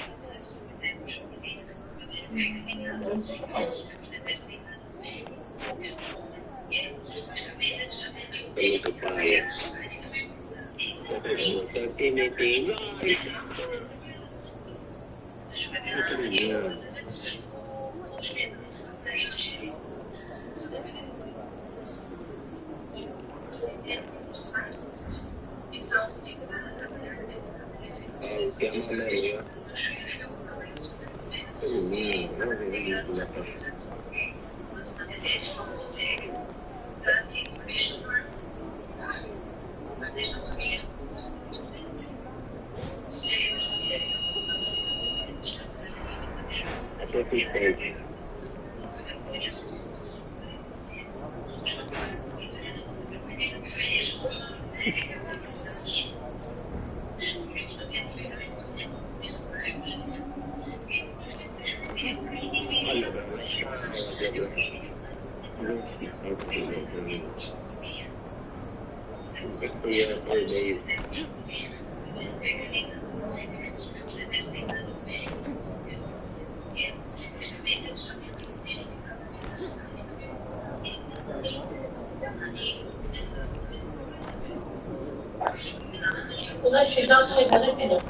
Muito pai. Você botou TNT,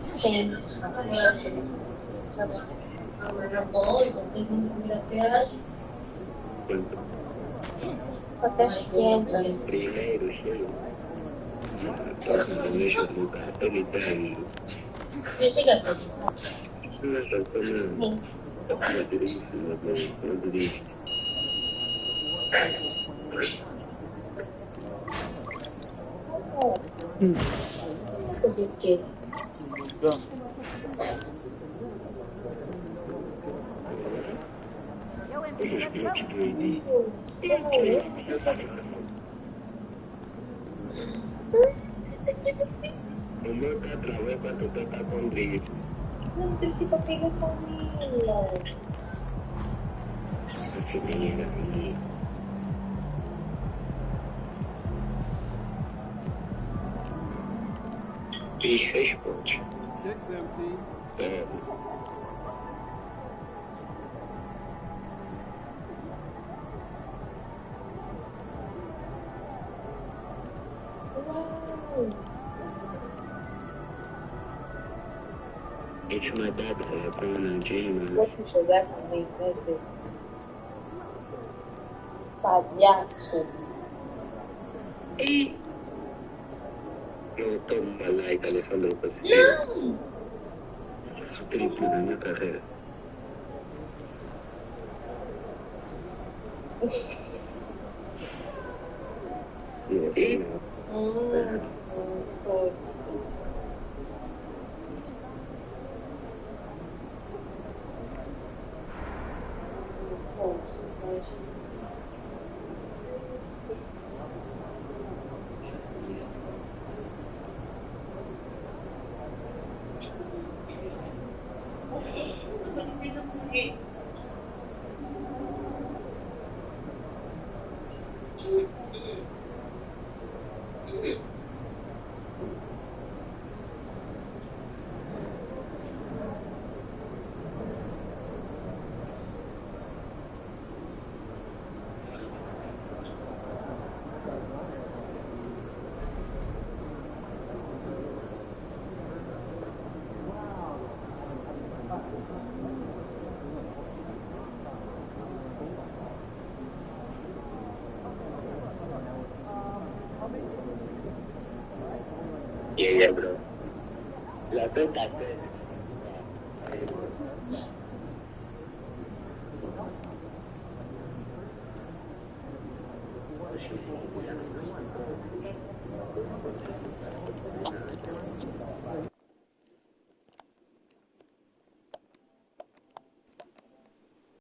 Sim. Primeiro cheio. Deixa eu lugar, ele tem. Fazer o quê? O meu patrão é quando tu tá com drift. Não precisa pegar comida. Bicho, 6 pontos. It's my dad, I put on James. Vou jogar também, vai ver. Palhaço. Eu tô malaica, Alessandro, não! Faço triplo na minha carreira. Estou. Yeah, bro. La senta sé.